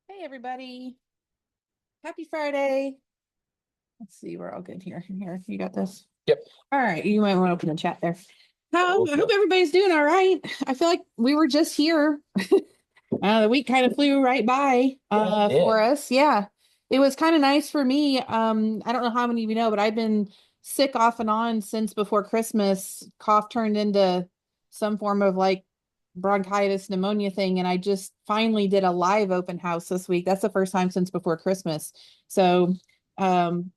Hey everybody. Happy Friday. Let's see, we're all good here. Here, you got this. Yep. All right, you might want to open the chat there. I Okay. hope everybody's doing all right. I feel like we were just here. The week kind of flew right by Yeah, it for did. us. Yeah. It was kind of nice for me. I don't know how many of you know, but I've been sick off and on since before Christmas. Cough turned into some form of like bronchitis pneumonia thing, and I just finally did a live open house this week. That's the first time since before Christmas. So um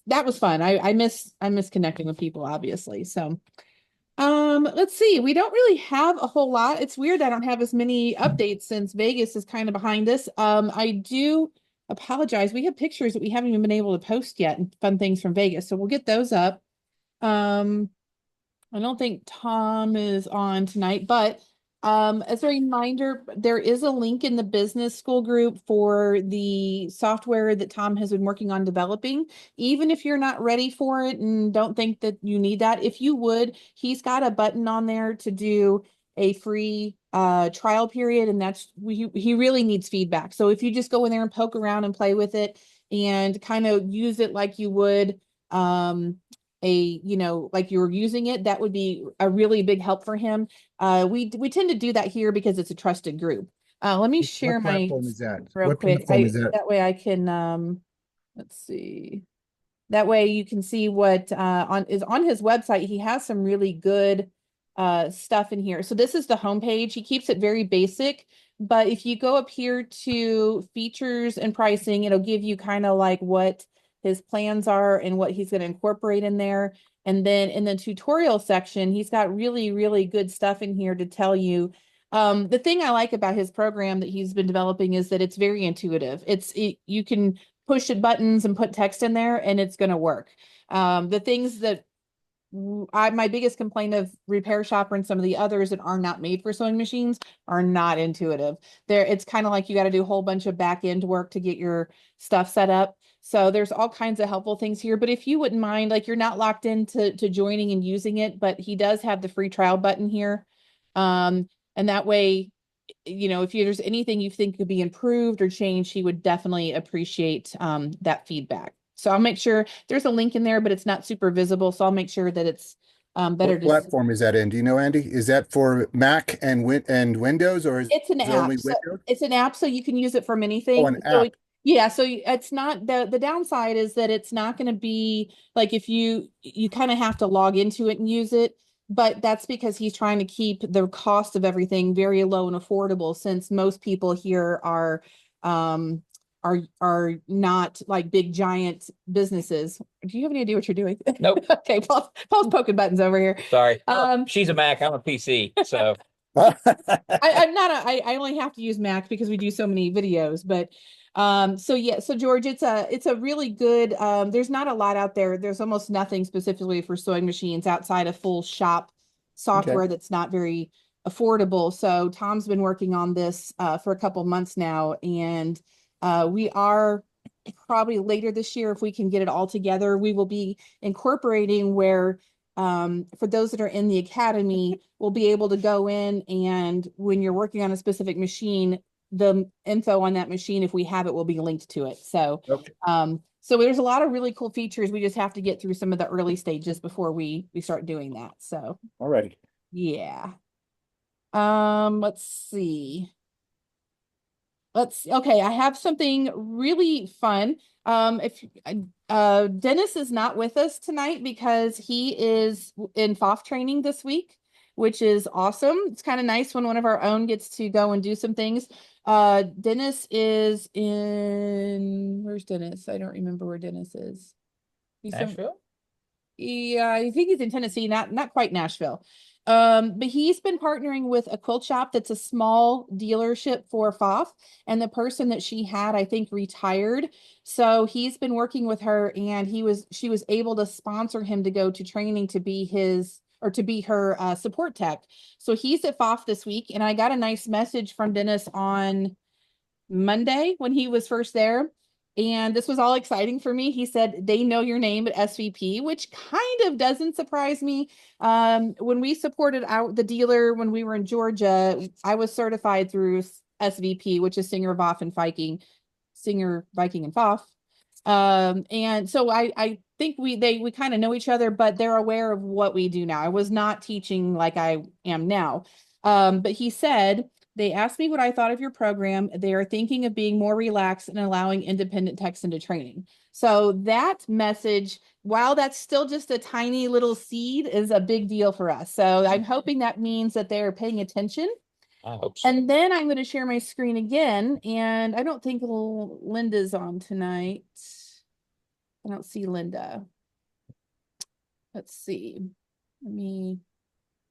that was fun. I miss connecting with people, obviously. So let's see. We don't really have a whole lot. It's weird I don't have as many updates since Vegas is kind of behind us. I do apologize. We have pictures that we haven't even been able to post yet and fun things from Vegas. So we'll get those up. Um, I don't think Tom is on tonight, but as a reminder, there is a link in the business school group for the software that Tom has been working on developing. Even if you're not ready for it and don't think that you need that, if you would, he's got a button on there to do a free trial period, and he really needs feedback. So if you just go in there and poke around and play with it and kind of use it like you would like you're using it, that would be a really big help for him. We tend to do that here because it's a trusted group. Let me share What my platform is that? real What quick. platform I is that? That way I can let's see. That way you can see what on his website. He has some really good stuff in here. So this is the homepage. He keeps it very basic, but if you go up here to features and pricing, it'll give you kind of like what his plans are and what he's going to incorporate in there. And then in the tutorial section, he's got really, really good stuff in here to tell you. The thing I like about his program that he's been developing is that it's very intuitive. You can push buttons and put text in there and it's going to work. The things that my biggest complaint of Repair Shopper and some of the others that are not made for sewing machines are not intuitive. It's kind of like you got to do a whole bunch of back end work to get your stuff set up. So there's all kinds of helpful things here. But if you wouldn't mind, like you're not locked into joining and using it, but he does have the free trial button here. And that way, if there's anything you think could be improved or changed, he would definitely appreciate that feedback. So I'll make sure there's a link in there, but it's not super visible. So I'll make sure that it's better What to see. platform is that in? Do you know, Andy? Is that for Mac and Windows, or It's an is it only app. So Windows? it's an app, so you can use it from Oh, anything. an app. Yeah, so it's not the downside is that it's not going to be like if you kind of have to log into it and use it, but that's because he's trying to keep the cost of everything very low and affordable since most people here um are not like big giant businesses. Do you have any idea what you're doing? Nope. Okay, Paul's poking buttons over here. Sorry. Um She's a Mac. I'm a PC. So I'm not I only have to use Mac because we do so many videos, but so yeah, so George, it's a really good there's not a lot out there. There's almost nothing specifically for sewing machines outside of full shop Okay. software that's not very affordable. So Tom's been working on this for a couple months now, and we are probably later this year, if we can get it all together, we will be incorporating where for those that are in the academy, we'll be able to go in and when you're working on a specific machine, the info on that machine, if we have it, will be linked to it. Okay. So there's a lot of really cool features. We just have to get through some of the early stages before we start doing that. So Alrighty. yeah. Let's see. Okay, I have something really fun. If Dennis is not with us tonight because he is in FOF training this week, which is awesome. It's kind of nice when one of our own gets to go and do some things. Dennis is where's Dennis? I don't remember where Dennis is. He's some Nashville? Yeah, I think he's in Tennessee, not quite Nashville. But he's been partnering with a quilt shop that's a small dealership for FOF, and the person that she had, I think, retired. So he's been working with her, and she was able to sponsor him to go to training to be his or to be her support tech. So he's at FOF this week, and I got a nice message from Dennis on Monday when he was first there. And this was all exciting for me. He said they know your name at SVP, which kind of doesn't surprise me. When we supported the dealer when we were in Georgia, I was certified through SVP, which is Singer, Voff, and Viking, Singer, Viking, and Voff. And so I think we kind of know each other, but they're aware of what we do now. I was not teaching like I am now. But he said, they asked me what I thought of your program. They are thinking of being more relaxed and allowing independent techs into training. So that message, while that's still just a tiny little seed, is a big deal for us. So I'm hoping that means that they're paying attention. I hope so. And then I'm going to share my screen again. And I don't think Linda's on tonight. I don't see Linda. Let's see. Let me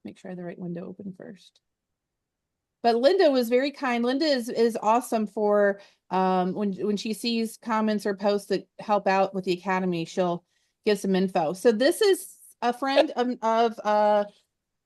make sure I have the right window open first. But Linda was very kind. Linda is awesome for when she sees comments or posts that help out with the academy, she'll give some info. So this is a friend of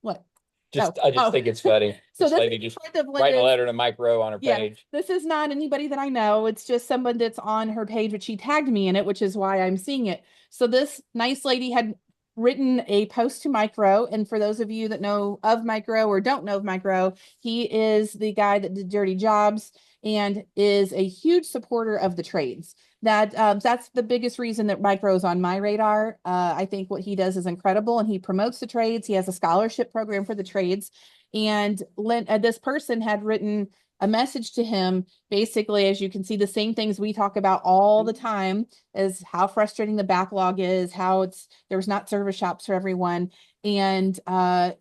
what? I just think it's funny. So This this lady is a just friend of writing a Linda's. letter to Mike Rowe on her Yeah, page. this is not anybody that I know. It's just someone that's on her page, but she tagged me in it, which is why I'm seeing it. So this nice lady had written a post to Mike Rowe. And for those of you that know of Mike Rowe or don't know of Mike Rowe, he is the guy that did Dirty Jobs and is a huge supporter of the trades. That's the biggest reason that Mike Rowe is on my radar. I think what he does is incredible, and he promotes the trades. He has a scholarship program for the trades. And this person had written a message to him, basically, as you can see, the same things we talk about all the time, is how frustrating the backlog is, how there's not service shops for everyone, and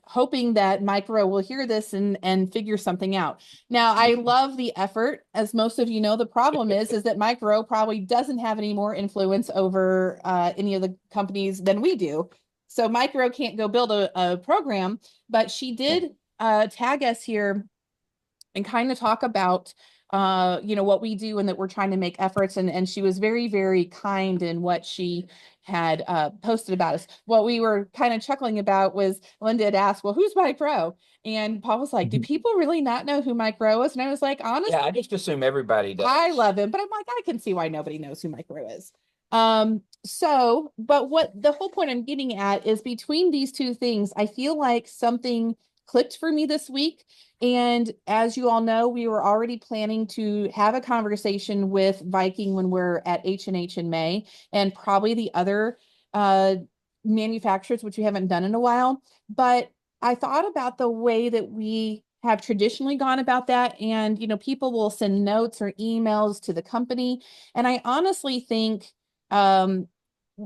hoping that Mike Rowe will hear this and figure something out. Now, I love the effort. As most of you know, the problem is that Mike Rowe probably doesn't have any more influence over any of the companies than we do. So Mike Rowe can't go build a program, but she did tag us here and kind of talk about what we do and that we're trying to make efforts, and she was very, very kind in what she had posted about us. What we were kind of chuckling about was Linda had asked, well, who's Mike Rowe? And Paul was like, do people really not know who Mike Rowe is? And I was like, honestly, Yeah, I just assume everybody does. I love him, but I'm like, I can see why nobody knows who Mike Rowe is. But what the whole point I'm getting at is, between these two things, I feel like something clicked for me this week. And as you all know, we were already planning to have a conversation with Viking when we're at H&H in May, and probably the other manufacturers, which we haven't done in a while. But I thought about the way that we have traditionally gone about that. And, people will send notes or emails to the company. And I honestly think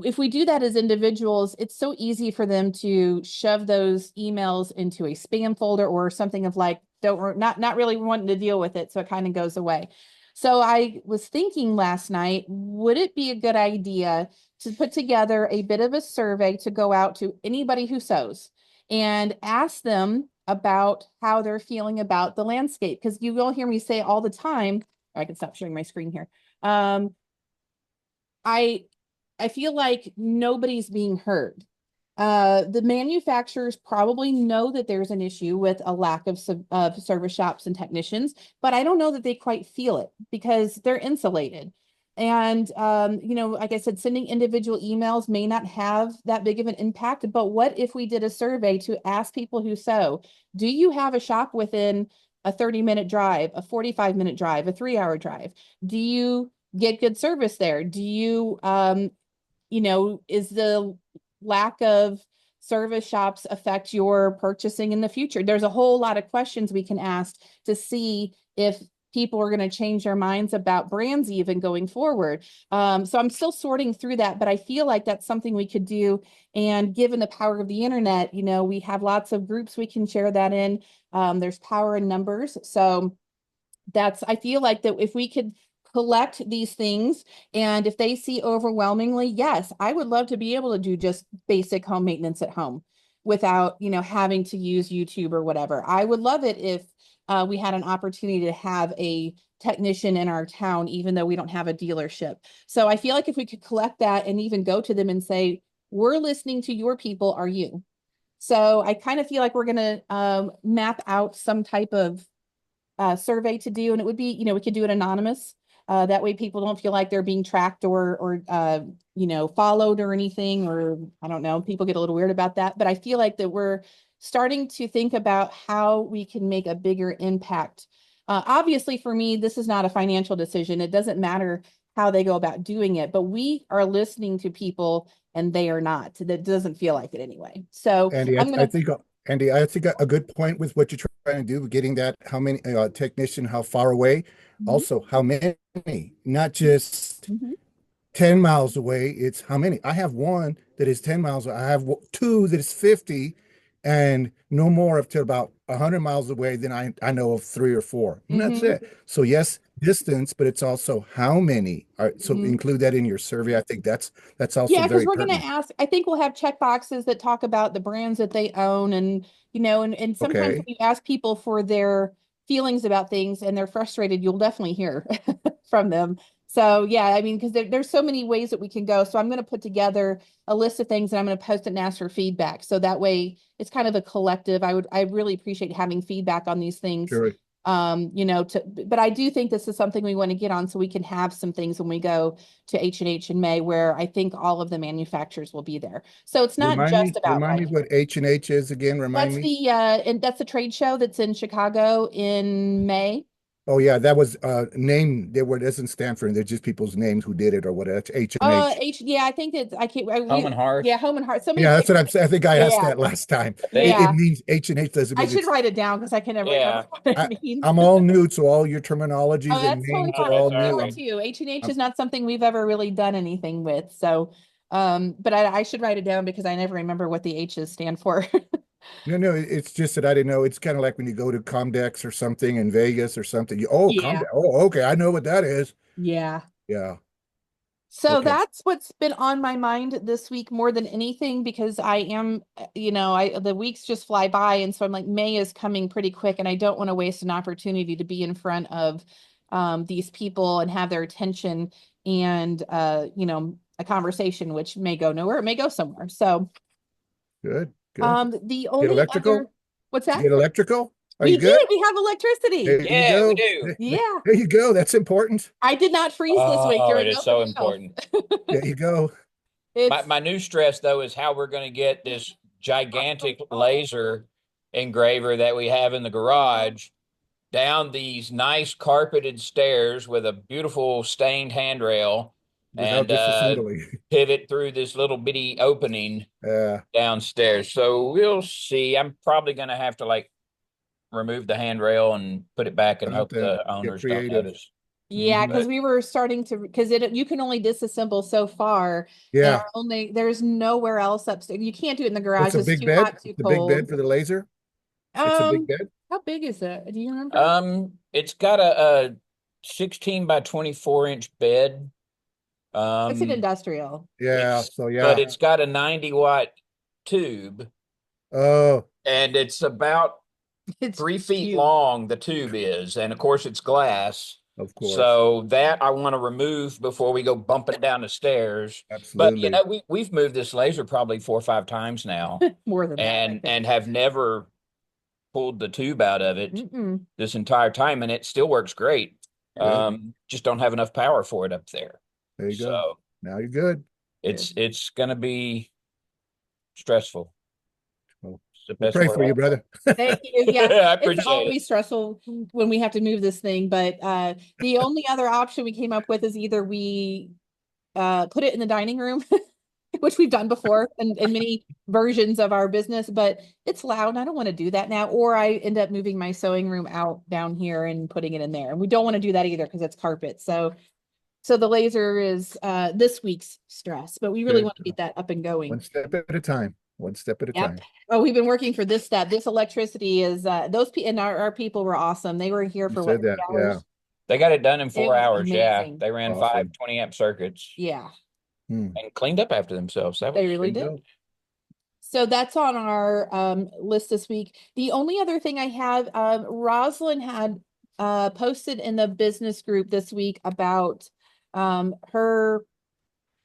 if we do that as individuals, it's so easy for them to shove those emails into a spam folder or something of like, not really wanting to deal with it. So it kind of goes away. So I was thinking last night, would it be a good idea to put together a bit of a survey to go out to anybody who sews and ask them about how they're feeling about the landscape? Because you will hear me say all the time, I can stop sharing my screen here. I feel like nobody's being heard. The manufacturers probably know that there's an issue with a lack of service shops and technicians, but I don't know that they quite feel it because they're insulated. And, like I said, sending individual emails may not have that big of an impact, but what if we did a survey to ask people who sew, do you have a shop within a 30-minute drive, a 45-minute drive, a 3-hour drive? Do you get good service there? Do you, is the lack of service shops affect your purchasing in the future? There's a whole lot of questions we can ask to see if people are going to change their minds about brands even going forward. So I'm still sorting through that, but I feel like that's something we could do. And given the power of the internet, we have lots of groups we can share that in. There's power in numbers. So I feel like that if we could collect these things, and if they see overwhelmingly, yes, I would love to be able to do just basic home maintenance at home without, having to use YouTube or whatever. I would love it if we had an opportunity to have a technician in our town, even though we don't have a dealership. So I feel like if we could collect that and even go to them and say, we're listening to your people, are you? So I kind of feel like we're going to map out some type of survey to do, and it would be, we could do it anonymous. That way people don't feel like they're being tracked or followed or anything, or I don't know, people get a little weird about that. But I feel like that we're starting to think about how we can make a bigger impact Obviously for me, this is not a financial decision. It doesn't matter how they go about doing it, but we are listening to people and they are not. That doesn't feel like it anyway. So Andy, I'm I gonna, think, Andy, I think a good point with what you're trying to do, getting that, how many technician, how far away, Mhm, also how many, not just mhm, 10 miles away. It's how many? I have one that is 10 miles. I have two that is 50 and no more up to about 100 miles away than I know of three or four. And that's mhm, it. So yes, distance, but it's also how many are, so mhm. include that in your survey. I think that's also Yeah, because very we're going to pertinent. ask, I think we'll have check boxes that talk about the brands that they own and, and sometimes when Okay. you ask people for their feelings about things and they're frustrated, you'll definitely hear from them. So yeah, I mean, because there's so many ways that we can go. So I'm going to put together a list of things and I'm going to post it and ask for feedback. So that way it's kind of a collective. I really appreciate having feedback on these things. Sure. But I do think this is something we want to get on so we can have some things when we go to H&H in May where I think all of the manufacturers will be there. So it's not just about Remind me lighting. what H&H is again. Remind me. And that's the trade show that's in Chicago in May. Oh yeah, that was name. There were doesn't stand for. They're just people's names who did it or whatever. It's H&H. Yeah, I think it's I can't Home and Hearth. yeah, Home and Heart. Somebody Yeah, that's what I'm saying. I think I asked yeah, that last time. I think, It yeah. means H&H doesn't I mean should it's. write it down because I can never yeah. remember what I, it means. I'm all new, so all your Oh, terminologies and that's totally names Oh, are fine. all that's We all new. are right. too. H&H I'm is not something we've ever really done anything with. So, but I should write it down because I never remember what the H's stand for. no, it's just that I didn't know. It's kind of like when you go to Comdex or something in Vegas or something. Oh, Yeah. Comdex. Oh, okay, I know what that is. Yeah. Yeah. So Okay. that's what's been on my mind this week more than anything because I am, the weeks just fly by. And so I'm like, May is coming pretty quick and I don't want to waste an opportunity to be in front of these people and have their attention and, a conversation which may go nowhere, it may go somewhere. So, Good. Good. the Get only other, electrical. what's You that? get electrical. Are you We good? did, we have electricity. There you Yeah, we go. do. Yeah. There you go. That's important. I did not freeze this week. Oh, There it was is so nobody else. important. There you go. It's, My new stress though is how we're going to get this gigantic laser engraver that we have in the garage down these nice carpeted stairs with a beautiful stained handrail Without and disassembling. pivot through this little bitty opening downstairs. So we'll see. I'm probably going to have to like remove the handrail and put it back and hope Something. the Get owners don't creative. notice. yeah, because But we were starting to because you can only disassemble so far, and Yeah. there's nowhere else upstairs. You can't do it in the garage. It's a It's big too bed. hot, too It's a big bed cold. for the laser. It's a big Um, bed. how big is it? Do you remember? it's got a 16 by 24-inch bed. It's an Um, industrial. Yeah. it's So but yeah. it's got a 90-watt tube, Oh, and it's about It's 3 feet huge. long. The tube is, and of course it's glass. of course. So that I want to remove before we go bumping down the stairs. But Absolutely. we've moved this laser probably 4 or 5 times now, More than that, I and think. have never pulled the tube out of it Mm-mm. this entire time, and it still works great. Good. Just don't have enough power for it up there. There you go. So Now you're good. it's gonna be stressful. Well, It's the we'll best pray word. for you, brother. Thank you. Yeah, I it's appreciate it. always stressful when we have to move this thing, but the only other option we came up with is either we put it in the dining room, which we've done before in many versions of our business, but it's loud and I don't want to do that now. Or I end up moving my sewing room out down here and putting it in there. And we don't want to do that either because it's carpet. So the laser is this week's stress, but we really Good. want to get that up and going. One step at a time. One step at a Yep. time. Oh, we've been working for this step. This electricity is those people and our people were awesome. They were here You for said what, that. 3 hours? Yeah. They got it done in It 4 hours. was Yeah, amazing. they ran Awesome. 5 20-amp circuits Yeah, Hmm. and cleaned up after themselves. That they was really There you did. go. So that's on our list this week. The only other thing I have, Rosalind had posted in the business group this week about her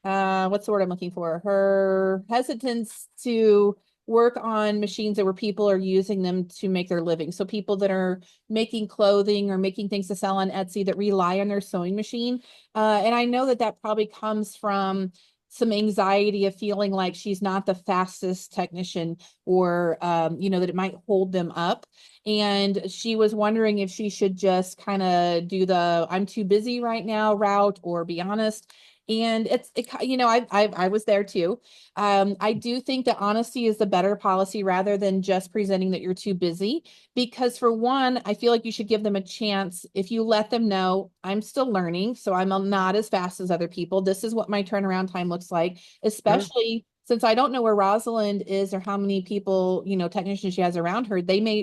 what's the word I'm looking for? Her hesitance to work on machines that where people are using them to make their living. So people that are making clothing or making things to sell on Etsy that rely on their sewing machine. And I know that that probably comes from some anxiety of feeling like she's not the fastest technician, or that it might hold them up. And she was wondering if she should just kind of do the I'm too busy right now route, or be honest. And I was there too. I do think that honesty is the better policy, rather than just presenting that you're too busy. Because for one, I feel like you should give them a chance. If you let them know, I'm still learning, so I'm not as fast as other people. This is what my turnaround time looks like, especially since I don't know where Rosalind is or how many people, technicians she has around her.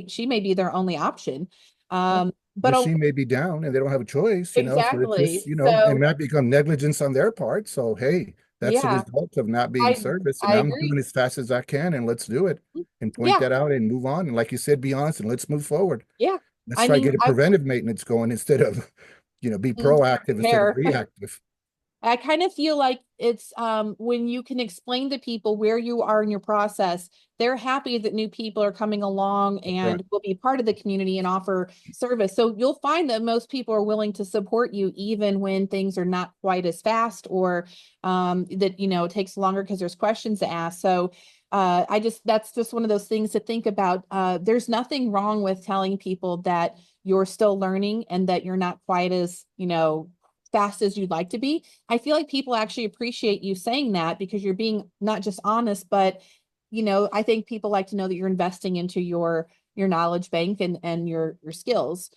She may be their only option. But Machine may be down and they don't have a choice, so it's just, exactly. and So might become negligence on their part. So, hey, that's the yeah, result of not being I serviced. And I I'm agree. doing as fast as I can, and let's do it and point Yeah, that out and move on. And like you said, be honest and let's move forward. yeah. Let's I try to mean, get a preventive maintenance going instead of, be proactive instead of prepare. reactive. I kind of feel like it's when you can explain to people where you are in your process, they're happy that new people are coming along That's right. and will be part of the community and offer service. So you'll find that most people are willing to support you even when things are not quite as fast, or that it takes longer because there's questions to ask. So that's just one of those things to think about. There's nothing wrong with telling people that you're still learning and that you're not quite as, fast as you'd like to be. I feel like people actually appreciate you saying that, because you're being not just honest, but I think people like to know that you're investing into your knowledge bank and your skills.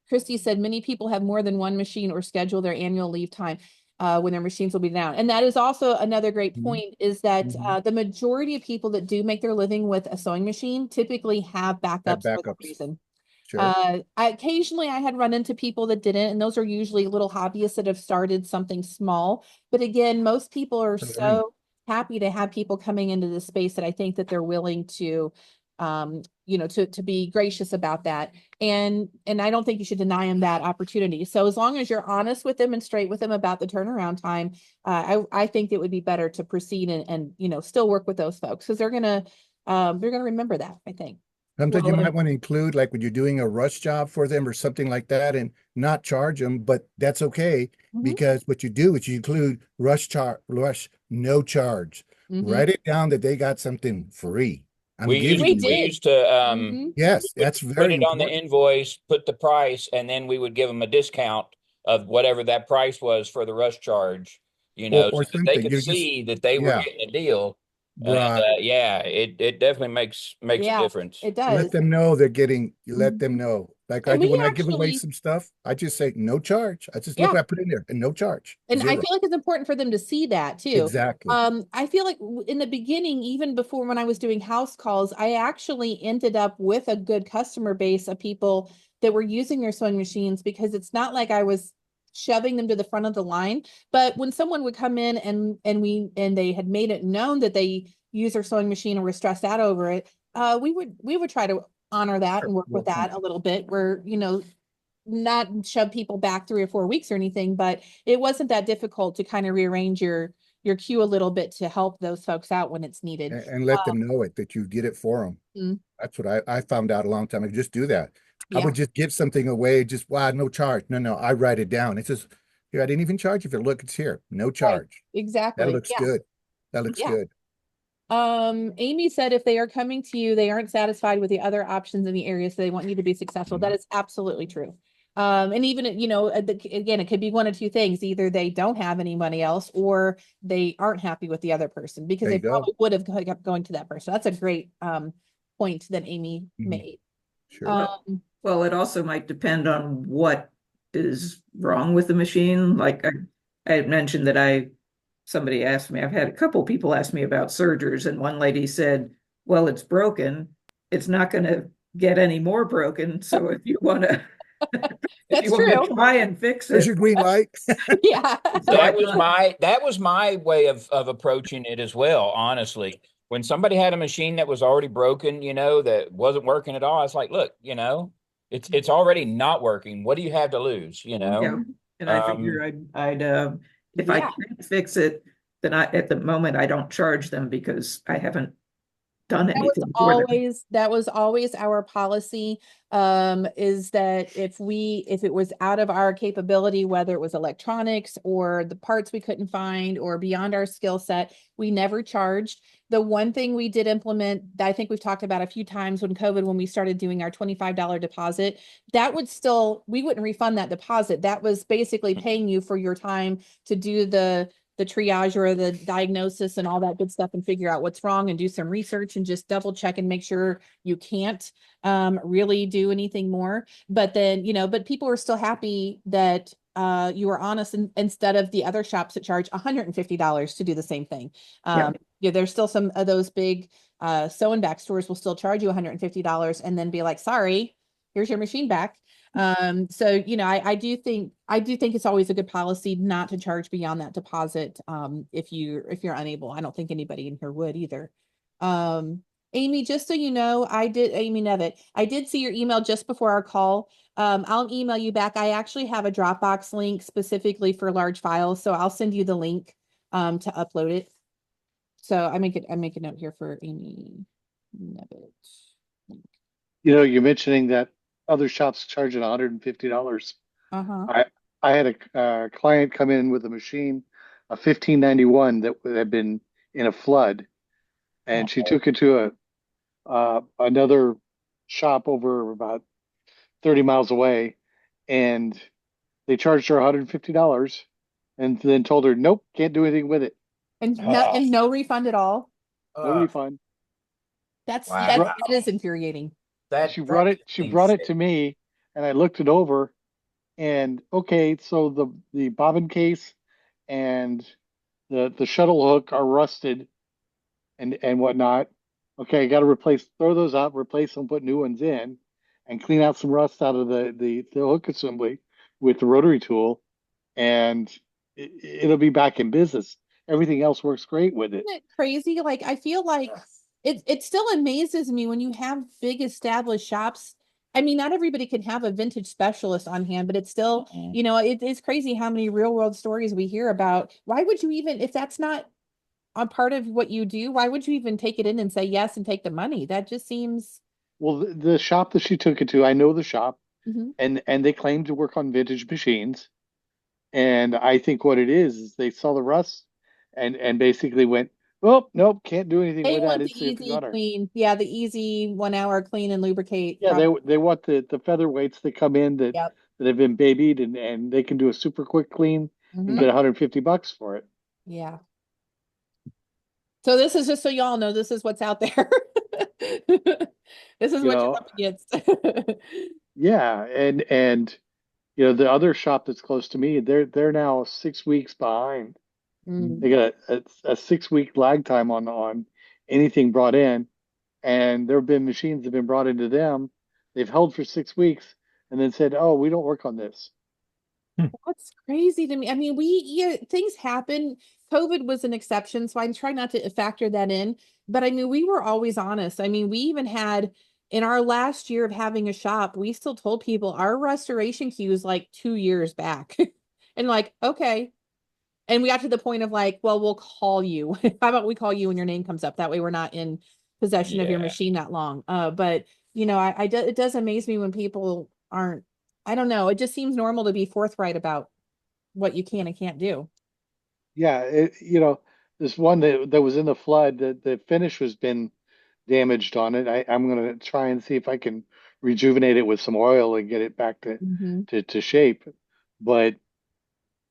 Christy said many people have more than one machine or schedule their annual leave time when their machines will be down. And that is also another great point, is that the majority of people that do make their living with a sewing machine typically have Have backups for that backups. reason. Sure. Occasionally I had run into people that didn't, and those are usually little hobbyists that have started something small. But again, most people are For learning. so happy to have people coming into the space that I think that they're willing to, to be gracious about that. And I don't think you should deny them that opportunity. So as long as you're honest with them and straight with them about the turnaround time, I think it would be better to proceed and still work with those folks, because they're gonna remember that, I think. Sometimes you Well, might want to include, like when you're doing a rush job for them or something like that, and not charge them, but that's okay, mhm, because what you do is you include rush, no charge. mhm. Write it down that they got something free. I'm We used We giving we you. did. used to Mhm. Yes, would that's put very it on the important. invoice, put the price, and then we would give them a discount of whatever that price was for the rush charge, Or so that they something. could You're just, see that they were yeah, getting a deal. And right. yeah, it definitely makes a Yeah, difference. it Let does. them know they're getting, you let them Mhm. know. Like I And do we when I give away actually, some stuff, I just say no charge. I just look yeah, what I put in there and no charge, and I zero. feel like it's important for them to see that too. Exactly. I feel like in the beginning, even before when I was doing house calls, I actually ended up with a good customer base of people that were using their sewing machines, because it's not like I was shoving them to the front of the line. But when someone would come in and they had made it known that they use their sewing machine and were stressed out over it, we would try to honor that Sure. and work with Work on that a little bit, where not shove people back 3 or 4 weeks or anything, but it wasn't that difficult to kind of rearrange your queue a little bit to help those folks out when it's needed. and let them know it that you did it for them. Mm, That's what I found out a long time ago. Just do that. I yeah, would just give something away, just wow, no charge. No, I write it down. It's just here. I didn't even charge you for it. Look, it's here. No right. charge. That Exactly. looks Yeah. good. That looks Yeah. good. Amy said if they are coming to you, they aren't satisfied with the other options in the area, so they want you to be successful. That is absolutely true. And even, again, it could be one of two things. Either they don't have any money else, or they aren't happy with the other person, because There they you go. probably would have kept going to that person. That's a great point that Amy Mhm. made. Sure. Well, it also might depend on what is wrong with the machine. Like I had mentioned that somebody asked me, I've had a couple people ask me about sergers, and one lady said, well, it's broken. It's not going to get any more broken. So if you want to, That's true. try and fix There's it. your green light. Yeah. So I That was my way of approaching it as well, honestly. When somebody had a machine that was already broken, that wasn't working at all, I was like, look, it's already not working. What do you have to lose, yeah, and I Um, figure I'd if I Yeah. can't fix it, then at the moment I don't charge them, because I haven't done That was anything for them. always our policy, is that if it was out of our capability, whether it was electronics or the parts we couldn't find or beyond our skill set, we never charged. The one thing we did implement, that I think we've talked about a few times when COVID, when we started doing our $25 deposit, we wouldn't refund that deposit. That was basically paying you for your time to do the triage or the diagnosis and all that good stuff and figure out what's wrong and do some research and just double check and make sure you can't really do anything more. But then, but people are still happy that you were honest, instead of the other shops that charge $150 to do the same thing. There's still some of those big sew and back stores will still charge you $150 and then be like, sorry, here's your machine back. So I do think it's always a good policy not to charge beyond that deposit. If you're unable. I don't think anybody in here would either. Amy, just so you know, Amy Nevitt, I did see your email just before our call. I'll email you back. I actually have a Dropbox link specifically for large files, so I'll send you the link to upload it. So I make a note here for Amy Nevitt. You're mentioning that other shops charging $150. Uh-huh. I had a client come in with a machine, a 1591 that had been in a flood, and she took it to another shop over about 30 miles away, and they charged her $150 and then told her, nope, can't do anything with it. And no refund at all. No refund. That Wow. is infuriating. She brought it to me, and I looked it over, and okay, so the bobbin case and the shuttle hook are rusted and whatnot. Okay, I got to throw those out, replace them, put new ones in, and clean out some rust out of the hook assembly with the rotary tool, and it'll be back in business. Everything else works great with it. Isn't it crazy? Like, I feel like it still amazes me when you have big established shops. I mean, not everybody can have a vintage specialist on hand, but it's still, it's crazy how many real world stories we hear about. Why would you even, if that's not a part of what you do, why would you even take it in and say yes and take the money? That just seems. Well, the shop that she took it to, I know the shop, Mhm. and they claim to work on vintage machines. And I think what it is they saw the rust and basically went, oh, nope, can't do anything They with that. want the It's in the easy gutter. clean. Yeah, the easy 1 hour clean and lubricate. Yeah, they want the featherweights that come in that Yep. have been babied and they can do a super quick clean and Mhm. get $150 for it. Yeah. So this is just so y'all know, this is what's out there. This is You what know, you're up against. yeah, and the other shop that's close to me, they're now 6 weeks behind. Mm. They got a 6 week lag time on anything brought in, and there have been machines that have been brought into them. They've held for 6 weeks and then said, "Oh, we don't work on this." What's crazy to me? I mean, things happen. COVID was an exception, so I'm trying not to factor that in. But I mean, we were always honest. I mean, we even had in our last year of having a shop, we still told people our restoration queue is like 2 years back. And like, okay. And we got to the point of like, well, we'll call you. How about we call you when your name comes up? That way we're not in possession of your Yeah. machine that long. But it does amaze me when people aren't, I don't know. It just seems normal to be forthright about what you can and can't do. Yeah, this one that was in the flood, the finish has been damaged on it. I'm gonna try and see if I can rejuvenate it with some oil and get it back Mhm. to shape. But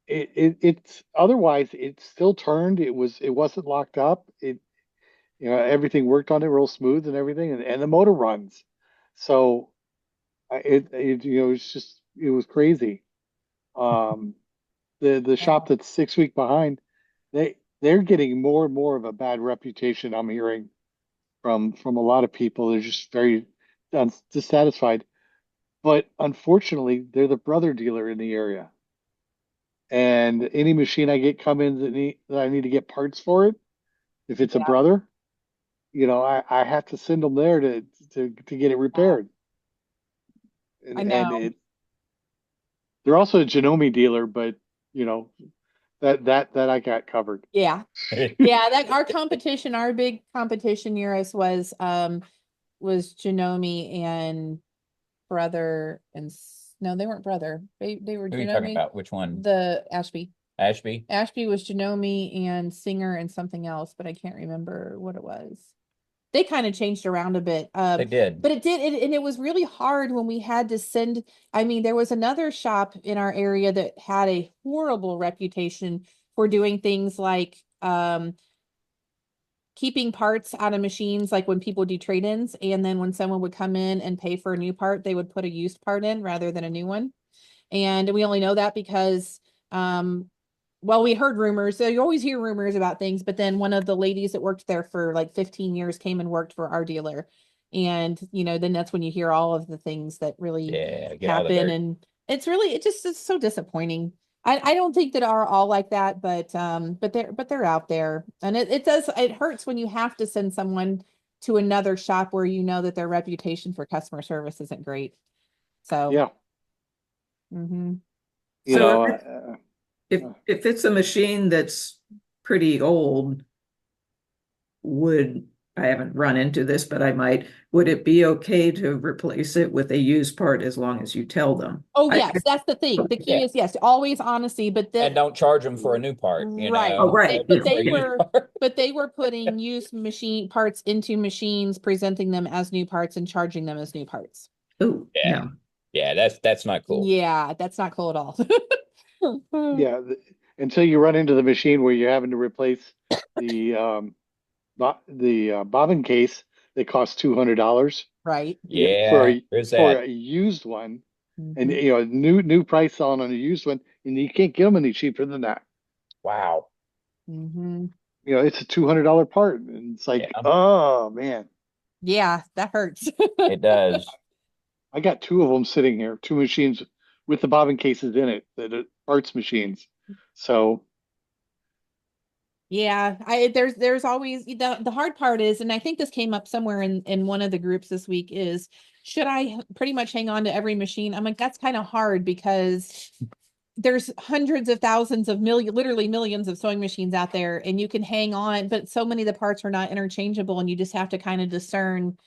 it's otherwise it's still turned. It wasn't locked up. Everything worked on it real smooth and everything, and the motor runs. So it was crazy. Um, the shop that's 6 week behind, they're getting more and more of a bad reputation. I'm hearing from a lot of people. They're just very dissatisfied. But unfortunately, they're the brother dealer in the area. And any machine I get come in that I need to get parts for it, if it's a Yeah. brother, I have to send them there to get it repaired. I And know. they're also a Janome dealer, but you know, that I got covered. Yeah. Yeah, that our big competition near us was Janome and brother no, they weren't brother. They were Who are you talking Janome, about? Which one? the Ashby. Ashby? Ashby was Janome and Singer and something else, but I can't remember what it was. They kind of changed around a bit. They did. But and it was really hard when we had to send. I mean, there was another shop in our area that had a horrible reputation for doing things like keeping parts out of machines, like when people do trade-ins, and then when someone would come in and pay for a new part, they would put a used part in rather than a new one. And we only know that because well, we heard rumors. So you always hear rumors about things, but then one of the ladies that worked there for like 15 years came and worked for our dealer. And, then that's when you hear all of the things that really get all the happen. dirt. And it's so disappointing. I don't think that are all like that, but they're out there. And it hurts when you have to send someone to another shop where you know that their reputation for customer service isn't great. So Yeah, mhm. you So know, if it's a machine that's pretty old, I haven't run into this, but I might, would it be okay to replace it with a used part as long as you tell them? Oh, yes, that's the thing. The key Yeah. is, yes, always honesty, but And then, don't charge them for a new part, right. Oh, right. But they For a used were, part. but they were putting used machine parts into machines, presenting them as new parts and charging them as new parts. Oh, Yeah. no. Yeah, that's not cool. Yeah, that's not cool at all. yeah, until you run into the machine where you're having to replace the bobbin case that costs $200 Right. for Yeah, a there's for that. a used one, and Mhm. new price on a used one, and you can't get them any cheaper than that. Wow. Mhm. It's a $200 part, and it's like, Yeah, oh man, Yeah, that hurts. it does. I got two of them sitting here, two machines with the bobbin cases in it that are parts machines. So Yeah, there's always the hard part is, and I think this came up somewhere in one of the groups this week is, should I pretty much hang on to every machine? I'm like, that's kind of hard because there's hundreds of thousands of literally millions of sewing machines out there, and you can hang on, but so many of the parts are not interchangeable, and you just have to kind of discern,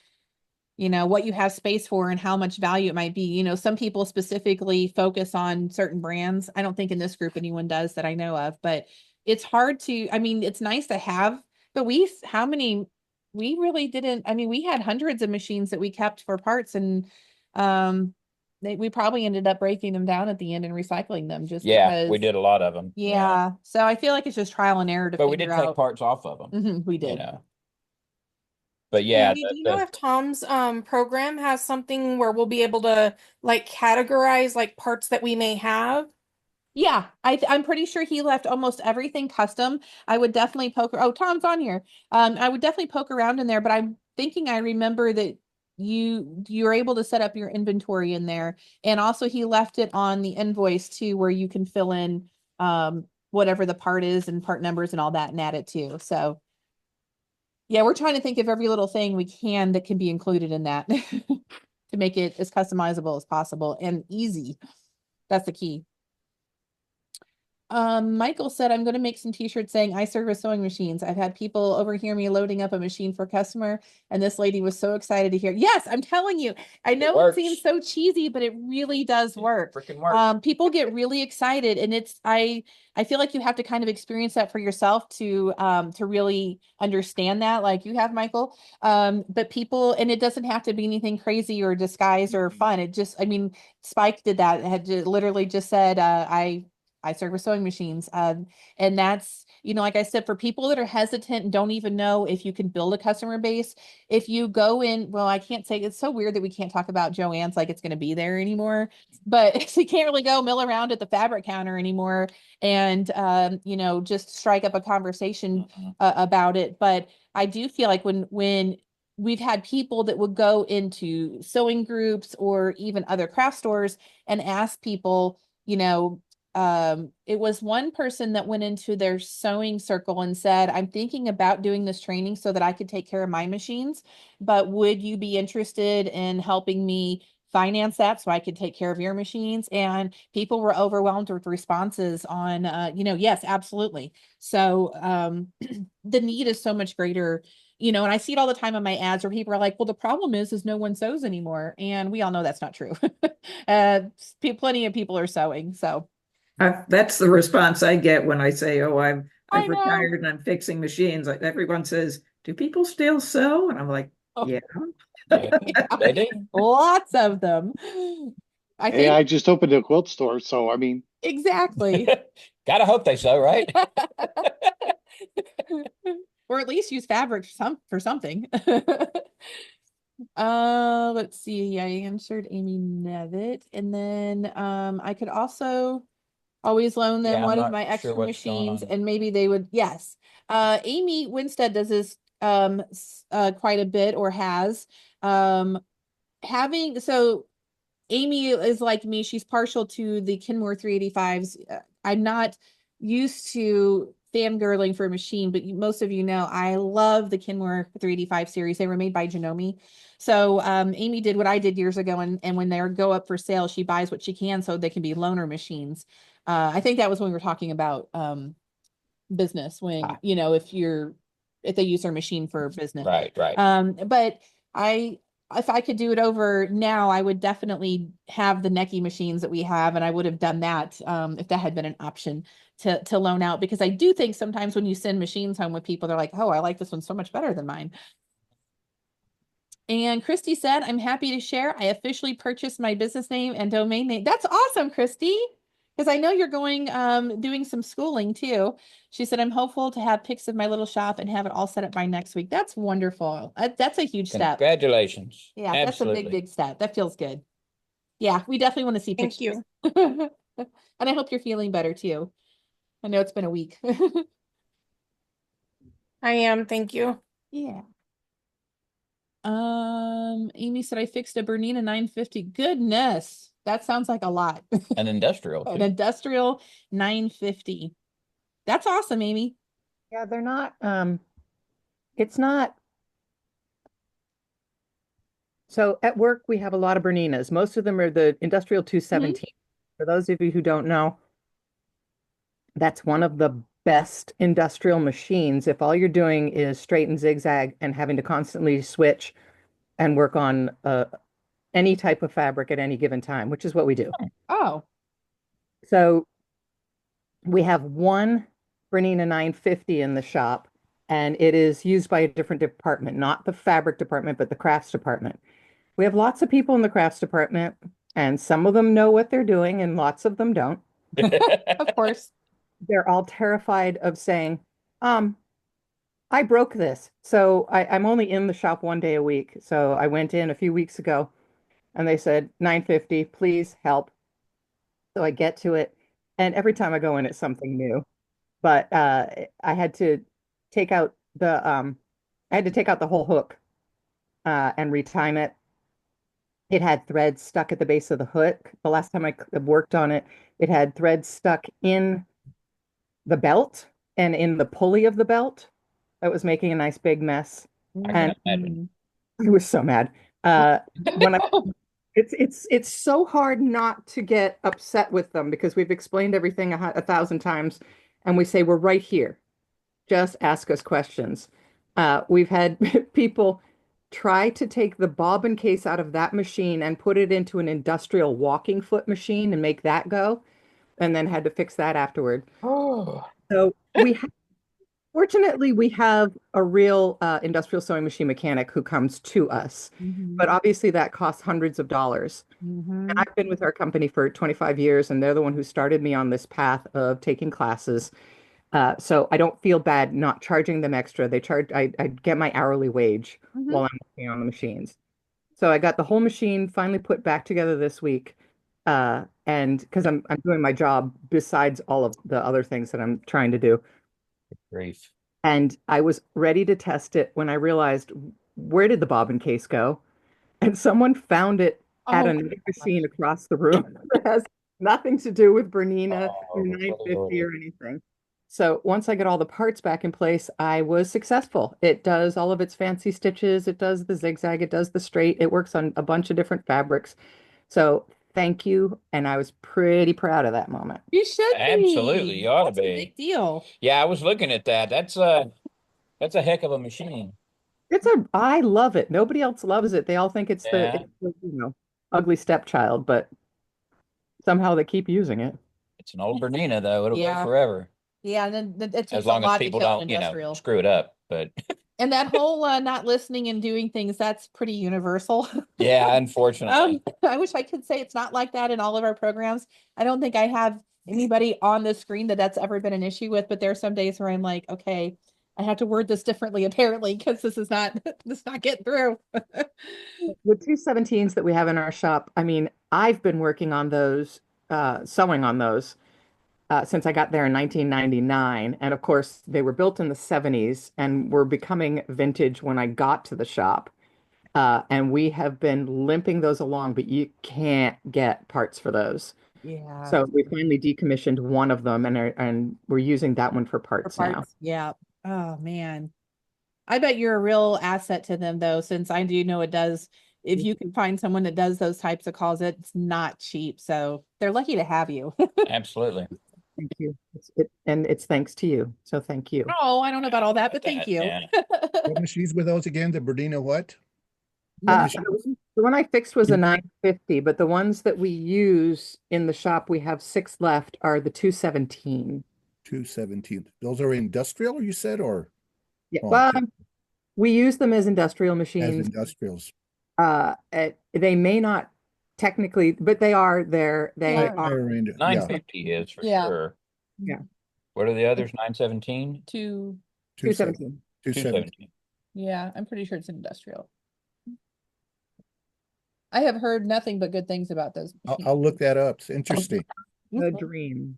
what you have space for and how much value it might be. Some people specifically focus on certain brands. I don't think in this group anyone does that I know of, but it's hard to, I mean, it's nice to have, but how many, we really didn't, I mean, we had hundreds of machines that we kept for parts, and we probably ended up breaking them down at the end and recycling them just Yeah, we because. did a lot of them. Yeah. So I feel like it's just trial and error to But we figure did take out. parts off of them, We did. But yeah, Andy, do you know if Tom's program has something where we'll be able to like categorize like parts that we may have? Yeah, I'm pretty sure he left almost everything custom. I would definitely oh, Tom's on here. I would definitely poke around in there, but I'm thinking I remember that you're able to set up your inventory in there. And also he left it on the invoice too, where you can fill in whatever the part is and part numbers and all that and add it too. So yeah, we're trying to think of every little thing we can that can be included in that to make it as customizable as possible and easy. That's the key. Michael said, I'm going to make some t-shirts saying I service sewing machines. I've had people overhear me loading up a machine for a customer, and this lady was so excited to hear. Yes, I'm telling you, I know it seems so cheesy, but it really does work. Freaking work. People get really excited, and I feel like you have to kind of experience that for yourself to really understand that, like you have, Michael. But people, and it doesn't have to be anything crazy or disguised or fun. It just, I mean, Spike did that. It had literally just said, I service sewing machines. And that's, like I said, for people that are hesitant and don't even know if you can build a customer base, if you go in, well, I can't say, it's so weird that we can't talk about Joann's like it's going to be there anymore, but you can't really go mill around at the fabric counter anymore and, just strike up a conversation about it. But I do feel like when we've had people that would go into sewing groups or even other craft stores and ask people, it was one person that went into their sewing circle and said, I'm thinking about doing this training so that I could take care of my machines, but would you be interested in helping me finance that so I could take care of your machines. And people were overwhelmed with responses on, yes, absolutely. So the need is so much greater, and I see it all the time on my ads where people are like, well, the problem is no one sews anymore. And we all know that's not true. Plenty of people are sewing. So That's the response I get when I say, "Oh, I I've know. retired and I'm fixing machines." Like everyone says, "Do people still sew?" And I'm like, Oh, "Yeah." Yeah, they do. lots of them. I Hey, I think just opened a quilt store, so I mean, exactly. Gotta hope they so, right? Or at least use fabric for something. Let's see. I answered Amy Nevitt, and then I could also always loan them Yeah, I'm one of not my sure extra what's going machines, on. and maybe they would, yes. Amy Winstead does this quite a bit, or has. Having so Amy is like me, she's partial to the Kenmore 385s. I'm not used to fangirling for a machine, but most of you know I love the Kenmore 385 series. They were made by Janome. So Amy did what I did years ago, and when they go up for sale, she buys what she can so they can be loaner machines. I think that was when we were talking about business, when Ah. if they use their machine for business. Right. But I if I could do it over now, I would definitely have the Necky machines that we have, and I would have done that if that had been an option to loan out, because I do think sometimes when you send machines home with people, they're like, oh, I like this one so much better than mine. And Christy said, I'm happy to share. I officially purchased my business name and domain name. That's awesome, Christy. Because I know you're going doing some schooling too. She said, I'm hopeful to have pics of my little shop and have it all set up by next week. That's wonderful. That's a huge step. Congratulations. Yeah, that's a Absolutely. big step. That feels good. Yeah, we definitely want to see Thank pictures. you. And I hope you're feeling better too. I know it's been a week. I am. Thank you. Yeah. Amy said I fixed a Bernina 950. Goodness, that sounds like a lot. An industrial. An Too. industrial 950. That's awesome, Amy. Yeah, they're not, it's not. So at work, we have a lot of Berninas. Most of them are the Industrial 217. For those of you who don't know, that's one of the best industrial machines. If all you're doing is straight and zigzag and having to constantly switch and work on any type of fabric at any given time, which is what we do. Oh, So we have one Bernina 950 in the shop, and it is used by a different department, not the fabric department, but the crafts department. We have lots of people in the crafts department, and some of them know what they're doing, and lots of them don't. of course. They're all terrified of saying, I broke this. So I'm only in the shop 1 day a week. So I went in a few weeks ago and they said, 950, please help. So I get to it. And every time I go in, it's something new. But I had to take out the whole hook and retime it. It had threads stuck at the base of the hook. The last time I worked on it, it had threads stuck in the belt and in the pulley of the belt. That was making a nice big mess. I And can imagine. I was so mad. When it's so hard not to get upset with them because we've explained everything a thousand times, and we say we're right here. Just ask us questions. We've had people try to take the bobbin case out of that machine and put it into an industrial walking foot machine and make that go, and then had to fix that afterward. Oh. So fortunately, we have a real industrial sewing machine mechanic who comes to us, but obviously that costs hundreds of dollars. And I've been with our company for 25 years, and they're the one who started me on this path of taking classes. So I don't feel bad not charging them extra. I get my hourly wage while I'm working on the machines. So I got the whole machine finally put back together this week. And because I'm doing my job besides all of the other things that I'm trying to do. Grief. And I was ready to test it when I realized, where did the bobbin case go? And someone found it at another machine across the room that has nothing to do with Bernina or 950 or anything. So once I get all the parts back in place, I was successful. It does all of its fancy stitches. It does the zigzag. It does the straight. It works on a bunch of different fabrics. So thank you. And I was pretty proud of that moment. You should Absolutely, be. you ought to That's a be. big deal. Yeah, I was looking at that. That's a heck of a machine. I love it. Nobody else loves it. They all think Yeah. it's the, ugly stepchild, but somehow they keep using it. It's an old Bernina though. It'll Yeah. go forever. Yeah, and then it As takes a long as lot to people kill an don't, industrial. screw it up. But And that whole not listening and doing things, that's pretty universal. yeah, unfortunately. I wish I could say it's not like that in all of our programs. I don't think I have anybody on the screen that's ever been an issue with, but there are some days where I'm like, okay, I have to word this differently apparently because this is not getting through. The 217s that we have in our shop, I mean, I've been working on those, sewing on those since I got there in 1999. And of course, they were built in the 70s and were becoming vintage when I got to the shop. And we have been limping those along, but you can't get parts for those. Yeah. So we finally decommissioned one of them and we're using that one for parts now. Yeah. Oh man. I bet you're a real asset to them though, since I do know it does. If you can find someone that does those types of calls, it's not cheap. So they're lucky to have you. Absolutely. Thank you. And it's thanks to you. So thank you. Oh, I don't know about all that, but thank you. Yeah. What machines were those again? The Bernina what? The one I fixed was a 950, but the ones that we use in the shop, we have 6 left, are the 217. 217. Those are industrial, you said, or Yeah, Oh, well, okay. we use them as industrial as machines. industrials? They may not technically, but they are there. They Yeah. are. 950 is for Yeah. sure. Yeah. What are the others? 917? 217. 217. Yeah, I'm pretty sure it's industrial. I have heard nothing but good things about those. I'll look that up. It's interesting. The dream.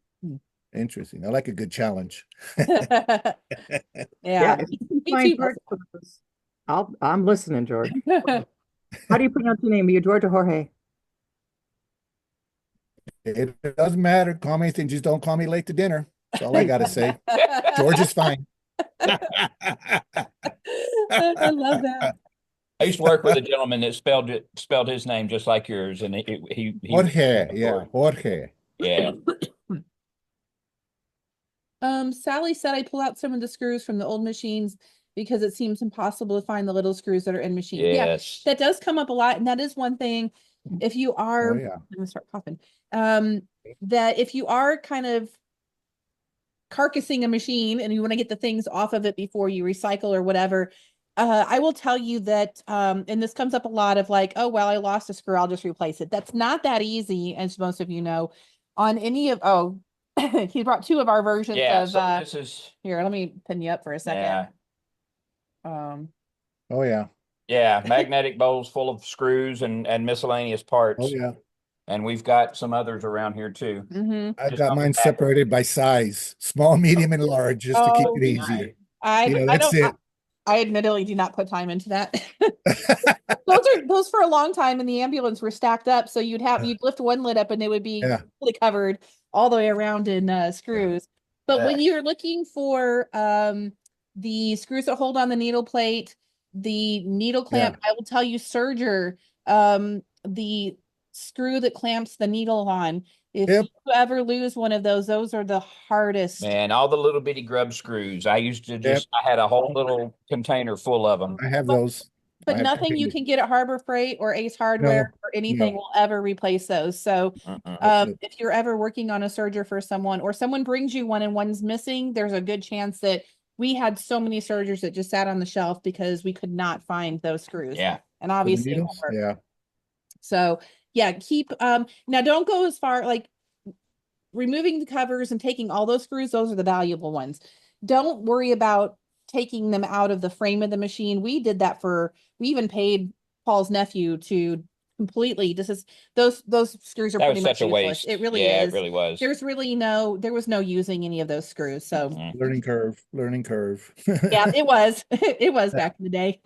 Interesting. I like a good challenge. Yeah. If you can me find too. parts for those, I'm listening, George. How do you pronounce your name? Are you George or Jorge? It doesn't matter. Call me anything. Just don't call me late to dinner. That's all I got to say. George is fine. I love that. I used to work with a gentleman that spelled his name just like yours, and he Jorge. Yeah. Jorge. yeah. Sally said I pull out some of the screws from the old machines because it seems impossible to find the little screws that are in machines. Yes. Yeah, that does come up a lot, and that is one thing. If you are, Oh, yeah. I'm gonna start coughing. That if you are kind of carcassing a machine and you want to get the things off of it before you recycle or whatever, I will tell you that, and this comes up a lot of like, oh, well, I lost a screw, I'll just replace it. That's not that easy, as most of you know. On any of, he brought 2 of our versions Yeah. of, So this is here, let me pin you up for a second. yeah. Oh, yeah. Yeah, magnetic bowls full of screws and miscellaneous parts. Oh, yeah. And we've got some others around here too. I Just got on the mine back. separated by size, small, medium, and large, just to keep Oh, it easier. I That's don't, it. I admittedly do not put time into that. Those for a long time in the ambulance were stacked up. So you'd lift one lid up and they would be Yeah. fully covered all the way around in screws. But when you're looking for the screws that hold on the needle plate, the needle clamp, I will tell you, Serger, the screw that clamps the needle on. If Yep. you ever lose one of those are the hardest. Man, all the little bitty grub screws. I used to I had a whole little container full of them. I have those. But I have nothing you containers. can get at Harbor Freight or Ace Hardware or anything will ever replace those. So if you're ever working on a serger for someone or someone brings you one and one's missing, there's a good chance that we had so many sergers that just sat on the shelf because we could not find those screws. Yeah. And For the obviously it needles? won't work. Yeah. So yeah, keep now don't go as far like removing the covers and taking all those screws. Those are the valuable ones. Don't worry about taking them out of the frame of the machine. We did that we even paid Paul's nephew to completely, those screws are That pretty was much such a useless. waste. It really Yeah, is. it really was. There was no using any of those screws. So Learning curve. yeah, it was. It was back in the day.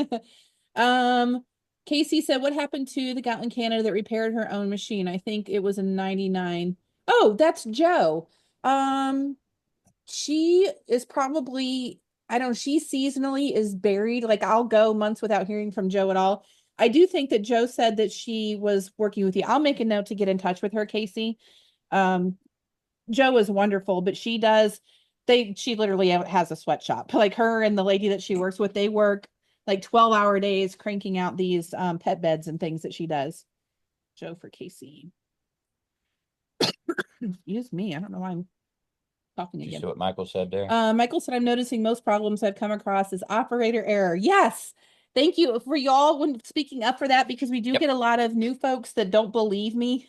Casey said, what happened to the Gatlin Canada that repaired her own machine? I think it was in 99. Oh, that's Joe. She is probably, I don't know, she seasonally is buried. Like I'll go months without hearing from Joe at all. I do think that Joe said that she was working with you. I'll make a note to get in touch with her, Casey. Um, Joe is wonderful, but she literally has a sweatshop. Like her and the lady that she works with, they work like 12-hour days cranking out these pet beds and things that she does. Joe for Casey. Excuse me. I don't know why I'm talking Did you again. see what Michael said there? Michael said, I'm noticing most problems I've come across is operator error. Yes. Thank you for y'all when speaking up for that, because we do Yep. get a lot of new folks that don't believe me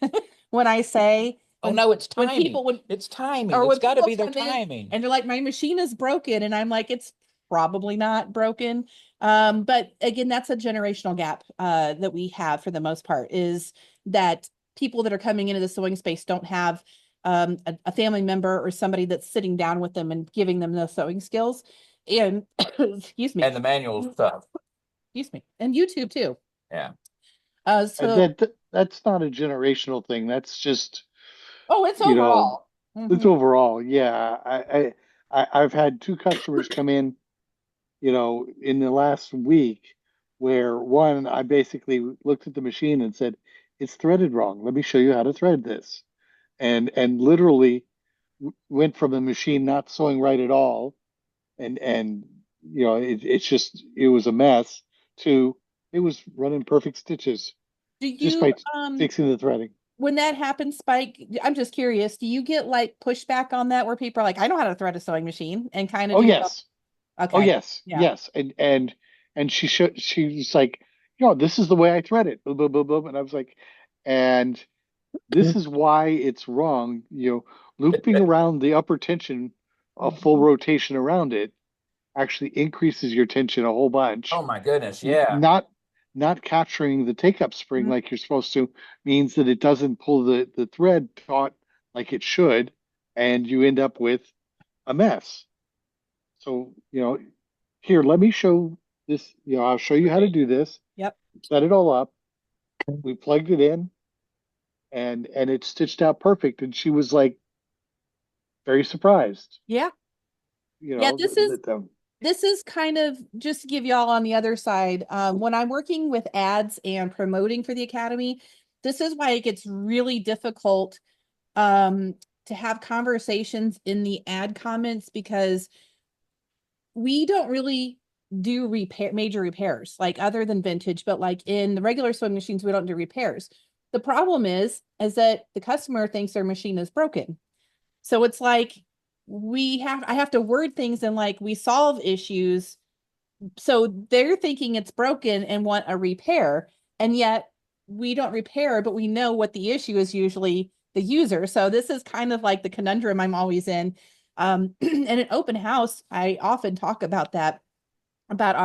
when I say, Oh no, it's when timing. people would It's timing. or It's when got to people be their come in timing. and they're like, my machine is broken, and I'm like, it's probably not broken. But again, that's a generational gap that we have for the most part, is that people that are coming into the sewing space don't have a family member or somebody that's sitting down with them and giving them those sewing skills. And excuse me, And the manual stuff. excuse me, and YouTube too. Yeah. So That's not a generational thing. That's just, oh, it's you know, overall. it's Mhm. overall. Yeah. I've had two customers come in, in the last week where one, I basically looked at the machine and said, it's threaded wrong. Let me show you how to thread this. And literally went from a machine not sewing right at all, and it was a mess, to it was running perfect stitches Do just you by fixing the threading. when that happens, Spike, I'm just curious, do you get like pushback on that where people are like, I know how to thread a sewing machine, and kind of Oh do yes. Oh okay. yes. Yeah. Yes. And she was like, this is the way I thread it. Blah, blah, blah, blah. And I was like, and this is why it's wrong. Looping around the upper tension, a full Mhm. rotation around it actually increases your tension a whole bunch. Oh my goodness. Yeah. Not capturing the take-up spring Mhm. like you're supposed to means that it doesn't pull the thread taut like it should, and you end up with a mess. So, here, let me show this, I'll show you how to do this. Yep. Set it all up. We plugged it in, and it stitched out perfect. And she was like very surprised. Yeah. You Yeah, know, this is kind of just to give y'all on the other side. When I'm working with ads and promoting for the academy, this is why it gets really difficult to have conversations in the ad comments, because we don't really do major repairs, like other than vintage, but like in the regular sewing machines, we don't do repairs. The problem is that the customer thinks their machine is broken. So it's like I have to word things in like we solve issues. So they're thinking it's broken and want a repair. And yet we don't repair, but we know what the issue is, usually the user. So this is kind of like the conundrum I'm always in. And an open house, I often talk about that, about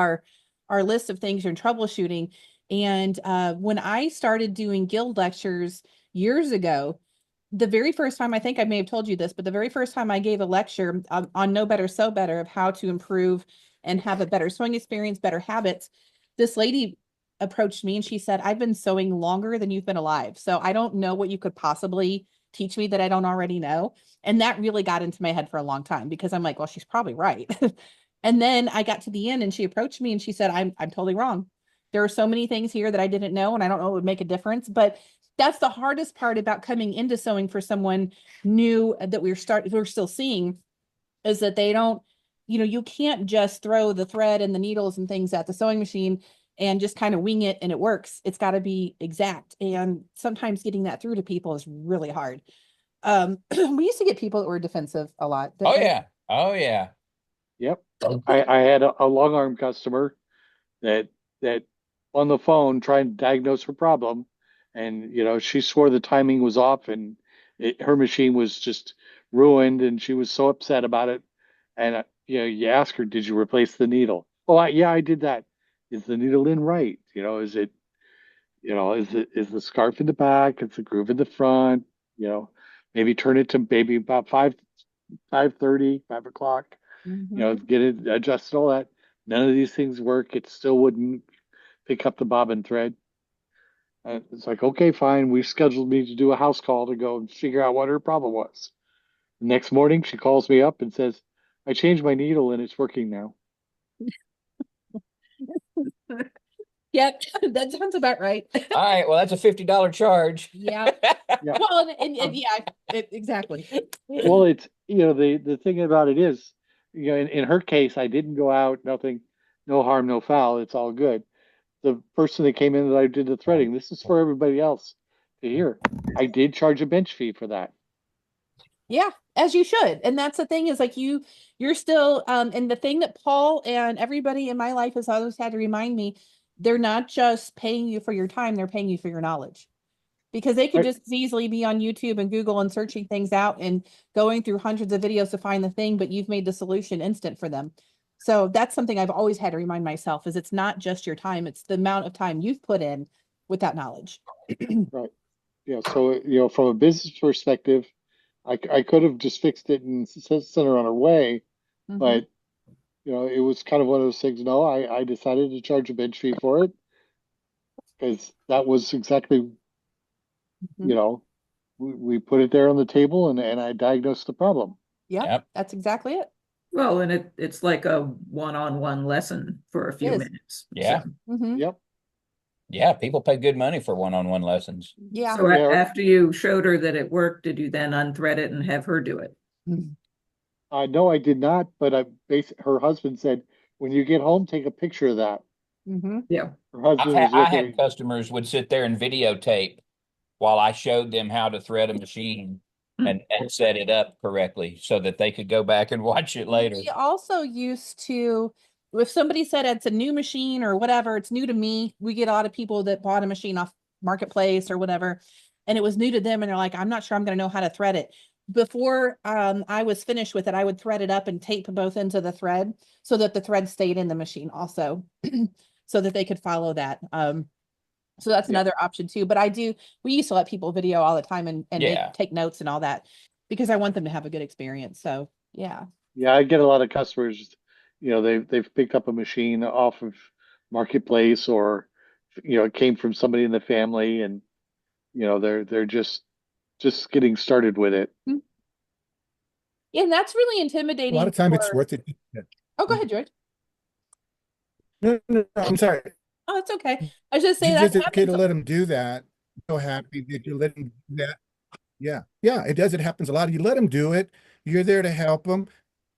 our list of things you're troubleshooting. And when I started doing guild lectures years ago, the very first time, I think I may have told you this, but the very first time I gave a lecture on Know Better, Sew Better, of how to improve and have a better sewing experience, better habits, this lady approached me and she said, I've been sewing longer than you've been alive. So I don't know what you could possibly teach me that I don't already know. And that really got into my head for a long time, because I'm like, well, she's probably right. And then I got to the end and she approached me and she said, I'm totally wrong. There are so many things here that I didn't know, and I don't know it would make a difference. But that's the hardest part about coming into sewing for someone new that we're still seeing, is that they don't, you can't just throw the thread and the needles and things at the sewing machine and just kind of wing it and it works. It's got to be exact. And sometimes getting that through to people is really hard. We used to get people that were defensive a lot. Oh yeah. Oh yeah. Yep. I had a long arm customer that on the phone trying to diagnose her problem, and she swore the timing was off, and her machine was just ruined, and she was so upset about it. And you ask her, did you replace the needle? Oh, yeah, I did that. Is the needle in right? Is the scarf in the back? Is the groove in the front? Maybe turn it to maybe about 5:30, 5 o'clock. Mhm. Get it adjusted, all that. None of these things work. It still wouldn't pick up the bobbin thread. It's like, okay, fine. We've scheduled me to do a house call to go and figure out what her problem was. The next morning, she calls me up and says, I changed my needle and it's working now. Yep, that sounds about right. All right, well, that's a $50 charge. Yeah. Yeah. Well, and yeah, exactly. Well, it's, the thing about it is, in her case, I didn't go out, nothing, no harm, no foul. It's all good. The person that came in that I did the threading, this is for everybody else to hear. I did charge a bench fee for that. Yeah, as you should. And that's the thing is like you're still and the thing that Paul and everybody in my life has always had to remind me, they're not just paying you for your time, they're paying you for your knowledge. Because they could Right. just as easily be on YouTube and Google and searching things out and going through hundreds of videos to find the thing, but you've made the solution instant for them. So that's something I've always had to remind myself is it's not just your time, it's the amount of time you've put in with that knowledge. Right. Yeah. So, from a business perspective, I could have just fixed it and sent her on her way, Mhm. but it was kind of one of those things. No, I decided to charge a bench fee for it because that was exactly, Mhm. we put it there on the table and I diagnosed the problem. Yep, that's exactly it. Well, and it's like a one-on-one lesson for a few is. minutes. Yeah. So, Mhm. Yep. Yeah, people pay good money for one-on-one lessons. Yeah. so Yeah. after you showed her that it worked, did you then unthread it and have her do it? No, I did not, but her husband said, when you get home, take a picture of that. Mm-hmm. Yeah. Her husband was I with had her. customers would sit there and videotape while I showed them how to thread a machine and set it up correctly so that they could go back and watch it later. We also used to, if somebody said it's a new machine or whatever, it's new to me, we get a lot of people that bought a machine off Marketplace or whatever, and it was new to them, and they're like, I'm not sure I'm going to know how to thread it. Before I was finished with it, I would thread it up and tape both ends of the thread so that the thread stayed in the machine also, so that they could follow that. So that's Yeah. another option too. But we used to let people video all the time and Yeah. take notes and all that because I want them to have a good experience. So yeah. Yeah, I get a lot of customers, they've picked up a machine off of Marketplace or, it came from somebody in the family and, they're just getting started with it. Yeah, and that's really A intimidating. lot of time it's worth it. Oh, go ahead, George. No, I'm sorry. Oh, it's okay. I was just saying You that just okay happens. to let them do that. So happy that you let them do that. Yeah, yeah, it does. It happens a lot. You let them do it. You're there to help them,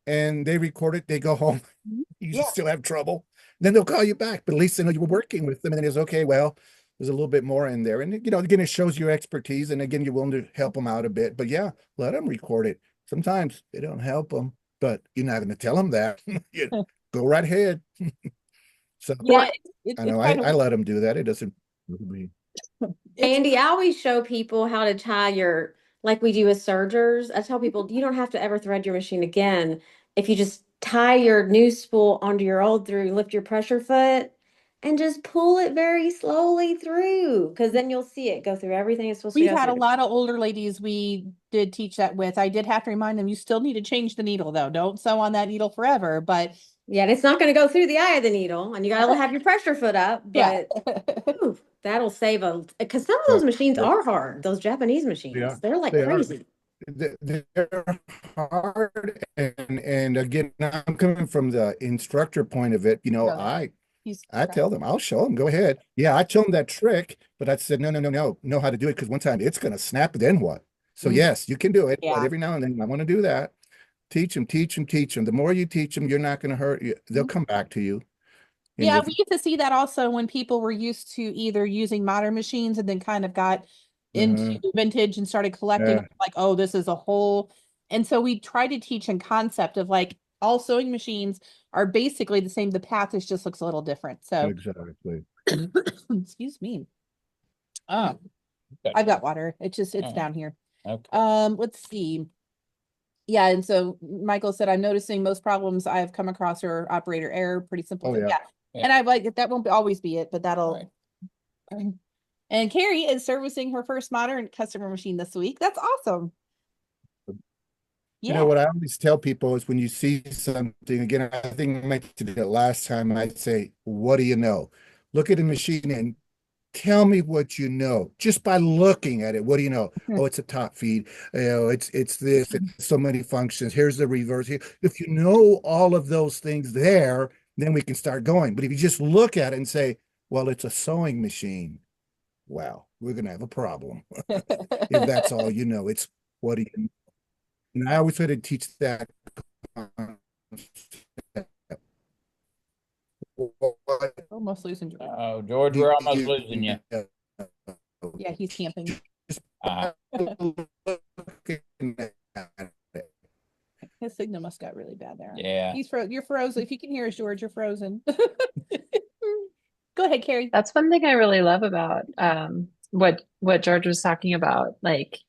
and they record it. They go home. You Yeah. still have trouble. Then they'll call you back, but at least they know you were working with them, and then it's okay. Well, there's a little bit more in there, and again, it shows your expertise, and again, you're willing to help them out a bit. But yeah, let them record it. Sometimes they don't help them, but you're not going to tell them that. You go right ahead. So Yeah, I know I let them do that. It doesn't really. Andy, I always show people how to tie like we do with sergers. I tell people you don't have to ever thread your machine again. If you just tie your new spool onto your old through, lift your pressure foot, and just pull it very slowly through, because then you'll see it go through everything it's supposed to We've go had a through. lot of older ladies we did teach that with. I did have to remind them, you still need to change the needle though. Don't sew on that needle forever, but Yeah, and it's not going to go through the eye of the needle, and you got to have your pressure foot up, yeah. but ooh, that'll save because some of those machines are hard. Those Japanese machines, Yeah, they're like they are. crazy. They're hard, and again, I'm coming from the instructor point of it. Really? I tell them, I'll show them, go ahead. Yeah, I show them that trick, but I said, no, know how to do it because one time it's going to snap. Then what? So yes, you can do it, Yeah. but every now and then I want to do that. Teach them. The more you teach them, you're not going to hurt you. They'll come back to you. Yeah, we get to see that also when people were used to either using modern machines and then kind of got into vintage and started collecting, like, oh, this is a whole. And so we try to teach in concept of like all sewing machines are basically the same. The path just looks a little different. So Exactly. excuse me. Oh, I've got water. It's down here. Okay. Let's see. Yeah, and so Michael said, I'm noticing most problems I've come across are operator error, pretty simple. Oh, thing. yeah. Yeah. And I like that won't always be it, but that'll. Right. And Carrie is servicing her first modern customer machine this week. That's awesome. Yeah. What I always tell people is when you see something, again, I think I mentioned it last time, I'd say, what do you know? Look at a machine and tell me what you know just by looking at it. What do you know? Oh, it's a top feed. It's this, it's so many functions. Here's the reverse here. If you know all of those things there, then we can start going. But if you just look at it and say, Well, it's a sewing machine. Wow, we're gonna have a problem if that's all you know. It's what do you? And I always try to teach that. Almost losing George. Oh, George, we're almost losing you. Yeah, he's camping. Uh, His signal must got really bad there. yeah. You're frozen. If you can hear us, George, you're frozen. Go ahead, Carrie. That's one thing I really love about what George was talking about, like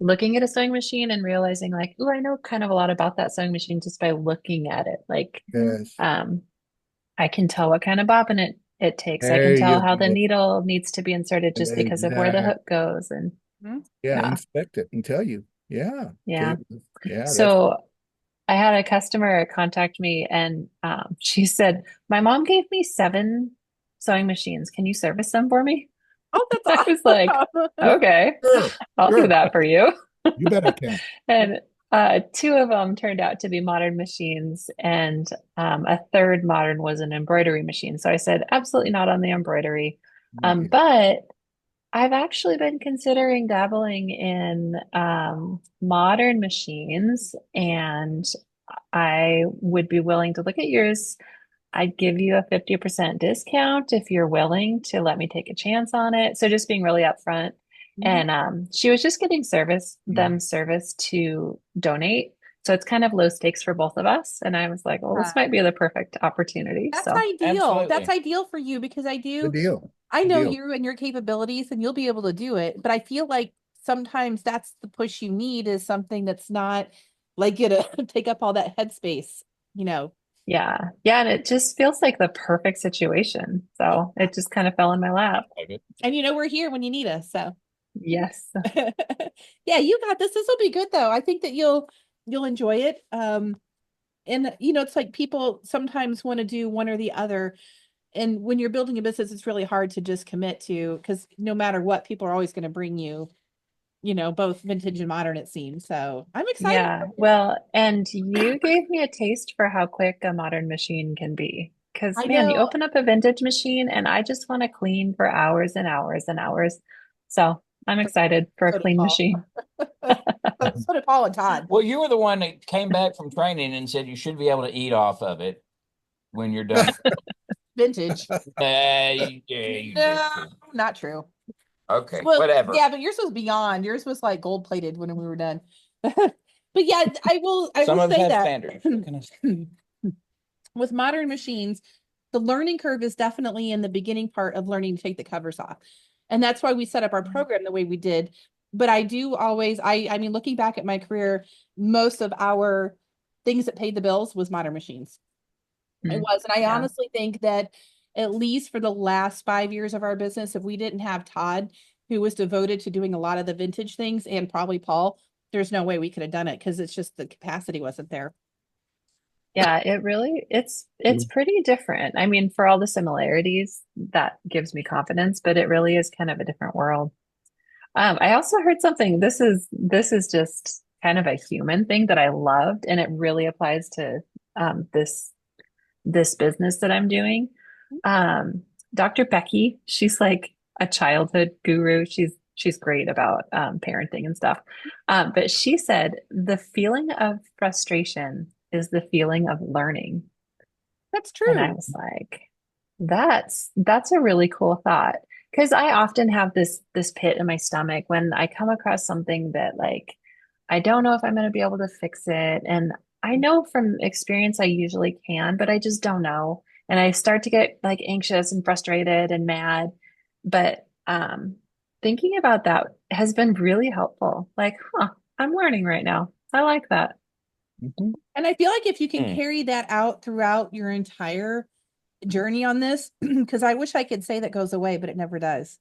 looking at a sewing machine and realizing like, oh, I know kind of a lot about that sewing machine just by looking at it. Like, Yes. I can tell what kind of bobbin it takes. I There can tell you how the go. needle needs to be inserted just because of where the Exact- hook goes. And Yeah, Yeah. inspect it and tell you. Yeah. yeah. Yeah. That's So I had a customer contact me and she said, my mom gave me 7 sewing machines. Can you service them for me? Oh, that's I was like, awesome. okay, sure. I'll do Sure. that for you. You bet I can. And 2 of them turned out to be modern machines, and a third modern was an embroidery machine. So I said, absolutely not on the embroidery. Yeah. But I've actually been considering dabbling in modern machines, and I would be willing to look at yours. I'd give you a 50% discount if you're willing to let me take a chance on it. So just being really upfront. And she was just getting service to donate. So it's kind of low stakes for both of us. And I was like, well, this might be the perfect opportunity. That's So ideal. That's Absolutely. ideal for you because Good deal. I Good know deal. you and your capabilities and you'll be able to do it. But I feel like sometimes that's the push you need is something that's not like you to take up all that headspace, you know. yeah. And it just feels like the perfect situation. So it just kind of fell in my lap. And we're here when you need us. So Yes. yeah, you got this. This will be good though. I think that you'll enjoy it. And it's like people sometimes want to do one or the other. And when you're building a business, it's really hard to just commit to because no matter what, people are always going to bring you, both vintage and modern, it seems. So I'm excited. Yeah. Well, and you gave me a taste for how quick a modern machine can be. Because, I man, you know. open up a vintage machine and I just want to clean for hours and hours and hours. So I'm excited for So a did clean Paul. machine. So did Paul and Todd. Well, you were the one that came back from training and said you should be able to eat off of it when you're done. Vintage. Yeah, you No, did. not true. Okay, Well, whatever. yeah, but yours was beyond. Yours was like gold plated when we were done. But yeah, I will Some of us say have that standards. What can I say? with modern machines, the learning curve is definitely in the beginning part of learning to take the covers off. And that's why we set up our program the way we did. But I do always, I mean, looking back at my career, most of our things that paid the bills was modern machines. It was. And I Yeah. honestly think that at least for the last 5 years of our business, if we didn't have Todd, who was devoted to doing a lot of the vintage things, and probably Paul, there's no way we could have done it because it's just the capacity wasn't there. Yeah, it's pretty different. I mean, for all the similarities, that gives me confidence, but it really is kind of a different world. I also heard something. This is just kind of a human thing that I loved, and it really applies to this business that I'm doing. Dr. Becky, she's like a childhood guru. She's great about parenting and stuff. But she said the feeling of frustration is the feeling of learning. That's And true. I was like, that's a really cool thought. Because I often have this pit in my stomach when I come across something that like I don't know if I'm going to be able to fix it. And I know from experience I usually can, but I just don't know. And I start to get like anxious and frustrated and mad. But thinking about that has been really helpful. Like, I'm learning right now. I like that. And I feel like if you can carry that out throughout your entire journey on this, because I wish I could say that goes away, but it never does.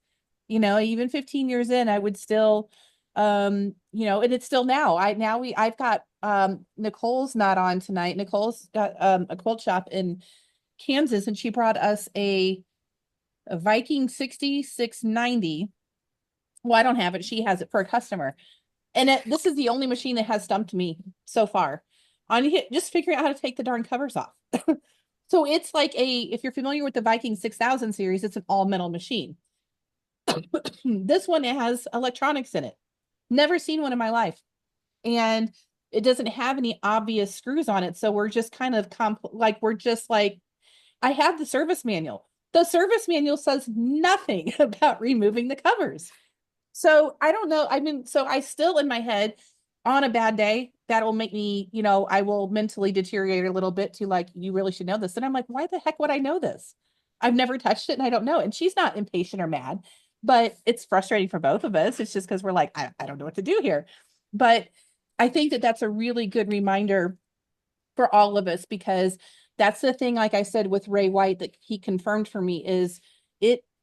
Even 15 years in, I would still, and it's still now. I've got Nicole's not on tonight. Nicole's got a quilt shop in Kansas, and she brought us a Viking 6690. Well, I don't have it. She has it for a customer. And this is the only machine that has stumped me so far on just figuring out how to take the darn covers off. So it's like if you're familiar with the Viking 6000 series, it's an all metal machine. This one, it has electronics in it. Never seen one in my life. And it doesn't have any obvious screws on it. So we're just kind of I have the service manual. The service manual says nothing about removing the covers. So I don't know. I mean, so I still in my head on a bad day, that'll make me, I will mentally deteriorate a little bit to like, you really should know this. And I'm like, why the heck would I know this? I've never touched it and I don't know. And she's not impatient or mad, but it's frustrating for both of us. It's just because we're like, I don't know what to do here. But I think that that's a really good reminder for all of us, because that's the thing, like I said, with Ray White, that he confirmed for me is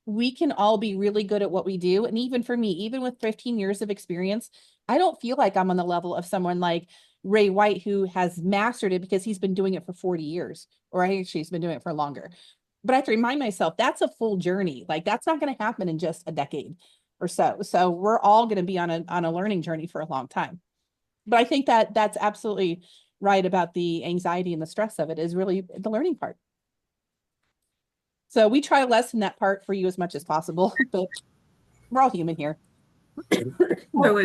we can all be really good at what we do. And even for me, even with 15 years of experience, I don't feel like I'm on the level of someone like Ray White, who has mastered it because he's been doing it for 40 years, or I actually he's been doing it for longer. But I have to remind myself that's a full journey. Like that's not going to happen in just a decade or so. So we're all going to be on a learning journey for a long time. But I think that that's absolutely right about the anxiety and the stress of it is really the learning part. So we try to lessen that part for you as much as possible, but we're all human here. So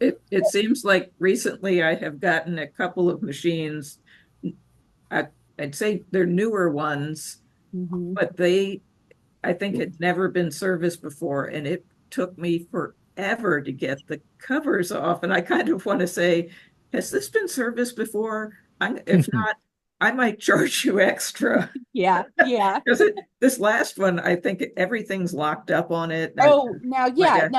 it seems like recently I have gotten a couple of machines. I'd say they're newer ones, but I think had never been serviced before, and it took me forever to get the covers off. And I kind of want to say, has this been serviced before? If not, I might charge you extra. Yeah. Because this last one, I think everything's locked up on it. Now,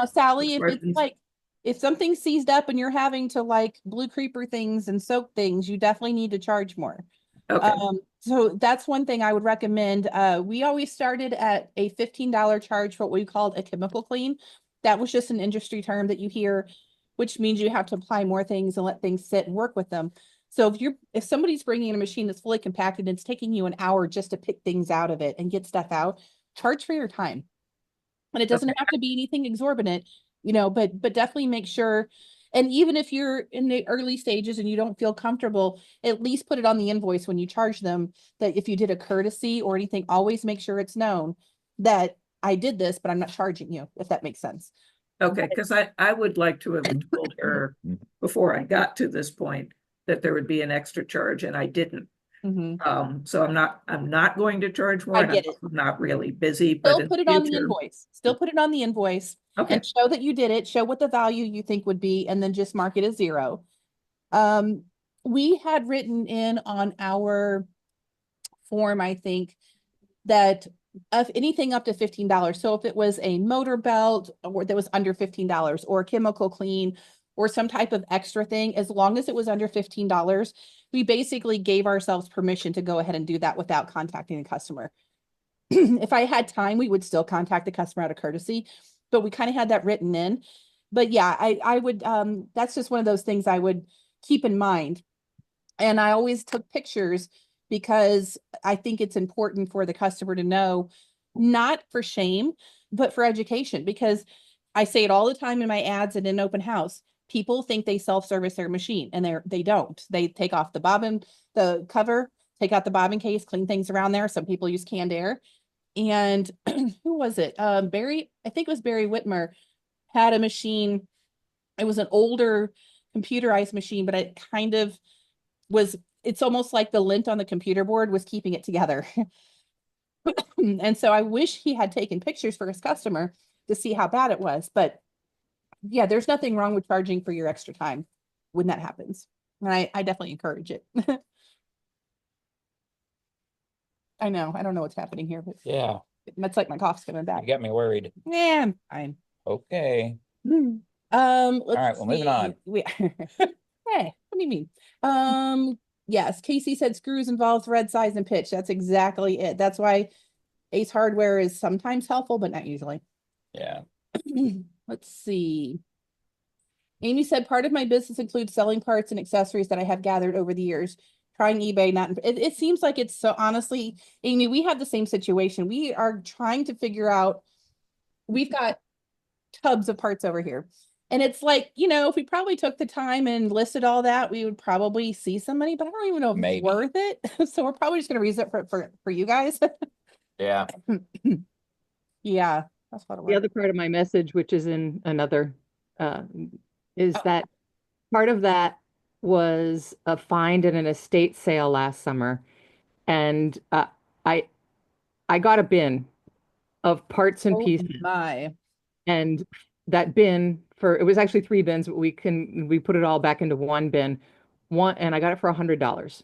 Sally, if it's like, if something's seized up and you're having to like Blue Creeper things and soak things, you definitely need to charge more. Okay. So that's one thing I would recommend. We always started at a $15 charge for what we called a chemical clean. That was just an industry term that you hear, which means you have to apply more things and let things sit and work with them. So if somebody's bringing in a machine that's fully compacted and it's taking you an hour just to pick things out of it and get stuff out, charge for your time. And it doesn't have to be anything exorbitant, but definitely make sure. And even if you're in the early stages and you don't feel comfortable, at least put it on the invoice when you charge them that if you did a courtesy or anything, always make sure it's known that I did this, but I'm not charging you, if that makes sense. Okay, because I would like to have told her before I got to this point that there would be an extra charge, and I didn't. So I'm not going to charge more. I get it. I'm not really busy, Still but put it on the invoice. Still put it on the invoice. Okay. And show that you did it. Show what the value you think would be, and then just mark it as 0. We had written in on our form, I think, that of anything up to $15. So if it was a motor belt or that was under $15, or a chemical clean, or some type of extra thing, as long as it was under $15, we basically gave ourselves permission to go ahead and do that without contacting the customer. If I had time, we would still contact the customer out of courtesy, but we kind of had that written in. But yeah, I would, that's just one of those things I would keep in mind. And I always took pictures because I think it's important for the customer to know, not for shame, but for education, because I say it all the time in my ads and in open house. People think they self-service their machine, and they don't. They take off the cover, take out the bobbin case, clean things around there. Some people use canned air. And who was it? I think it was Barry Whitmer, had a machine. It was an older computerized machine, but it kind of was, it's almost like the lint on the computer board was keeping it together. And so I wish he had taken pictures for his customer to see how bad it was. But yeah, there's nothing wrong with charging for your extra time when that happens. And I definitely encourage it. I know. I don't know what's happening here, but Yeah, that's like my cough's coming back. you got me worried. Yeah, I'm fine. Okay. Let's All right, well, moving on. Hey, what do you mean? Yes, Casey said screws involve thread size and pitch. That's exactly it. That's why Ace Hardware is sometimes helpful, but not usually. Yeah. Let's see. Amy said part of my business includes selling parts and accessories that I have gathered over the years. Trying eBay, it seems like it's so, honestly, Amy, we have the same situation. We are trying to figure out, we've got tubs of parts over here. And it's like, if we probably took the time and listed all that, we would probably see some money, but I don't even know if Maybe. it's worth it. So we're probably just going to use it for you guys. Yeah. Yeah, that's what it The was. other part of my message, which is in another, is Oh. that part of that was a find in an estate sale last summer. And I I got a bin of parts and Oh pieces. my. And that bin it was actually 3 bins, but we put it all back into one bin. And I got it for $100.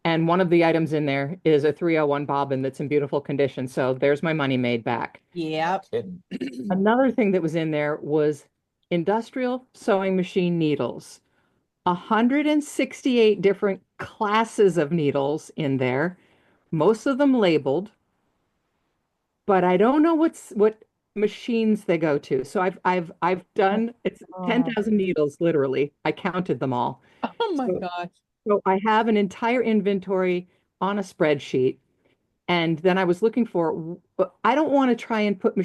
And one of the items in there is a 301 bobbin that's in beautiful condition. So there's my money made back. Yep. Kidding. Another thing that was in there was industrial sewing machine needles. 168 different classes of needles in there, most of them labeled, but I don't know what machines they go to. So I've done it's Oh. 10,000 needles literally. I counted them all. Oh my So, gosh. so I have an entire inventory on a spreadsheet. And then I was looking for, I don't want to try and put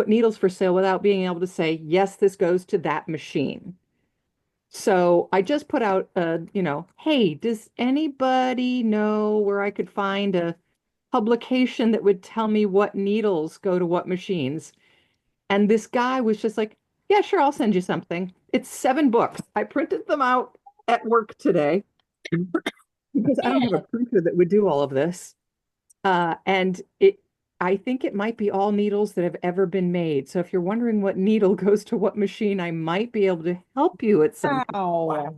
needles for sale without being able to say, yes, this goes to that machine. So I just put out hey, does anybody know where I could find a publication that would tell me what needles go to what machines? And this guy was just like, yeah, sure, I'll send you something. It's 7 books. I printed them out at work today because I don't have a printer that would do all of this. And I think it might be all needles that have ever been made. So if you're wondering what needle goes to what machine, I might be able to help you at some point. Wow.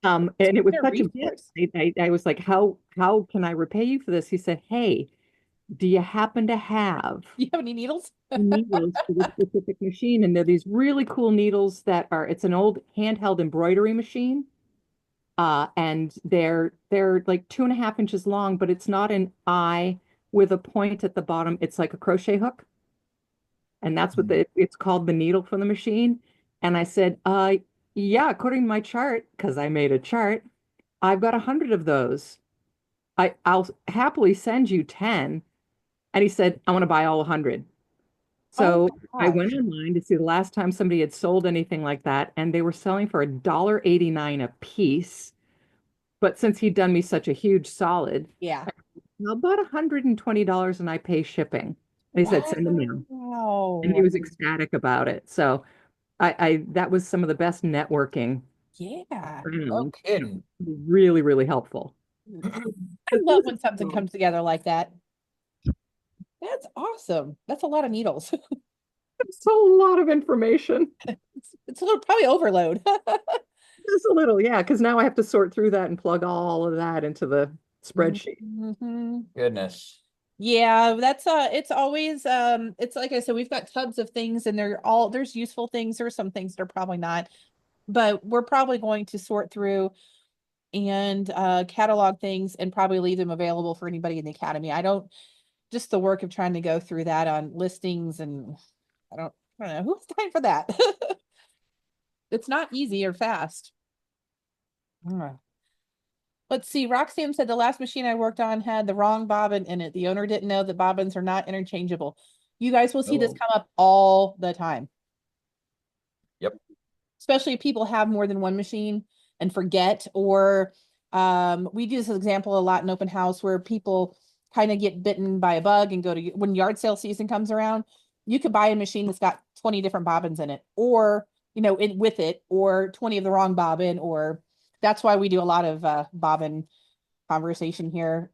And it was Good such a gift. resource. I was like, how can I repay you for this? He said, hey, do you happen to have You have any needles? needles for this specific machine? And they're these really cool needles it's an old handheld embroidery machine. And they're like 2.5 inches long, but it's not an eye with a point at the bottom. It's like a crochet hook. And that's what it's called, the needle from the machine. And I said, yeah, according to my chart, because I made a chart, I've got 100 of those. I'll happily send you 10. And he said, I want to buy all 100. So I went online to see the last time somebody had sold anything like that, and they were selling for $1.89 a piece. But since he'd done me such a huge solid, Yeah. how about $120 and I pay shipping? And he said, send them in. Wow. And he was ecstatic about it. So I that was some of the best networking. Yeah. No kidding. Really, really helpful. I love when something comes together like that. That's awesome. That's a lot of needles. It's a lot of information. It's a little probably overload. Just a little, yeah, because now I have to sort through that and plug all of that into the spreadsheet. Mm-hmm. Goodness. Yeah, that's it's always it's like I said, we've got tubs of things and there's useful things, there's some things that are probably not, but we're probably going to sort through and catalog things and probably leave them available for anybody in the academy. Just the work of trying to go through that on listings, and I don't know who has time for that. It's not easy or fast. Let's see. Roxanne said the last machine I worked on had the wrong bobbin in it. The owner didn't know that bobbins are not interchangeable. You guys will see this come up all the time. Yep. Especially if people have more than one machine and forget, or we do this example a lot in open house where people kind of get bitten by a bug and when yard sale season comes around, you could buy a machine that's got 20 different bobbins in it, or with it, or 20 of the wrong bobbin, or that's why we do a lot of bobbin conversation here.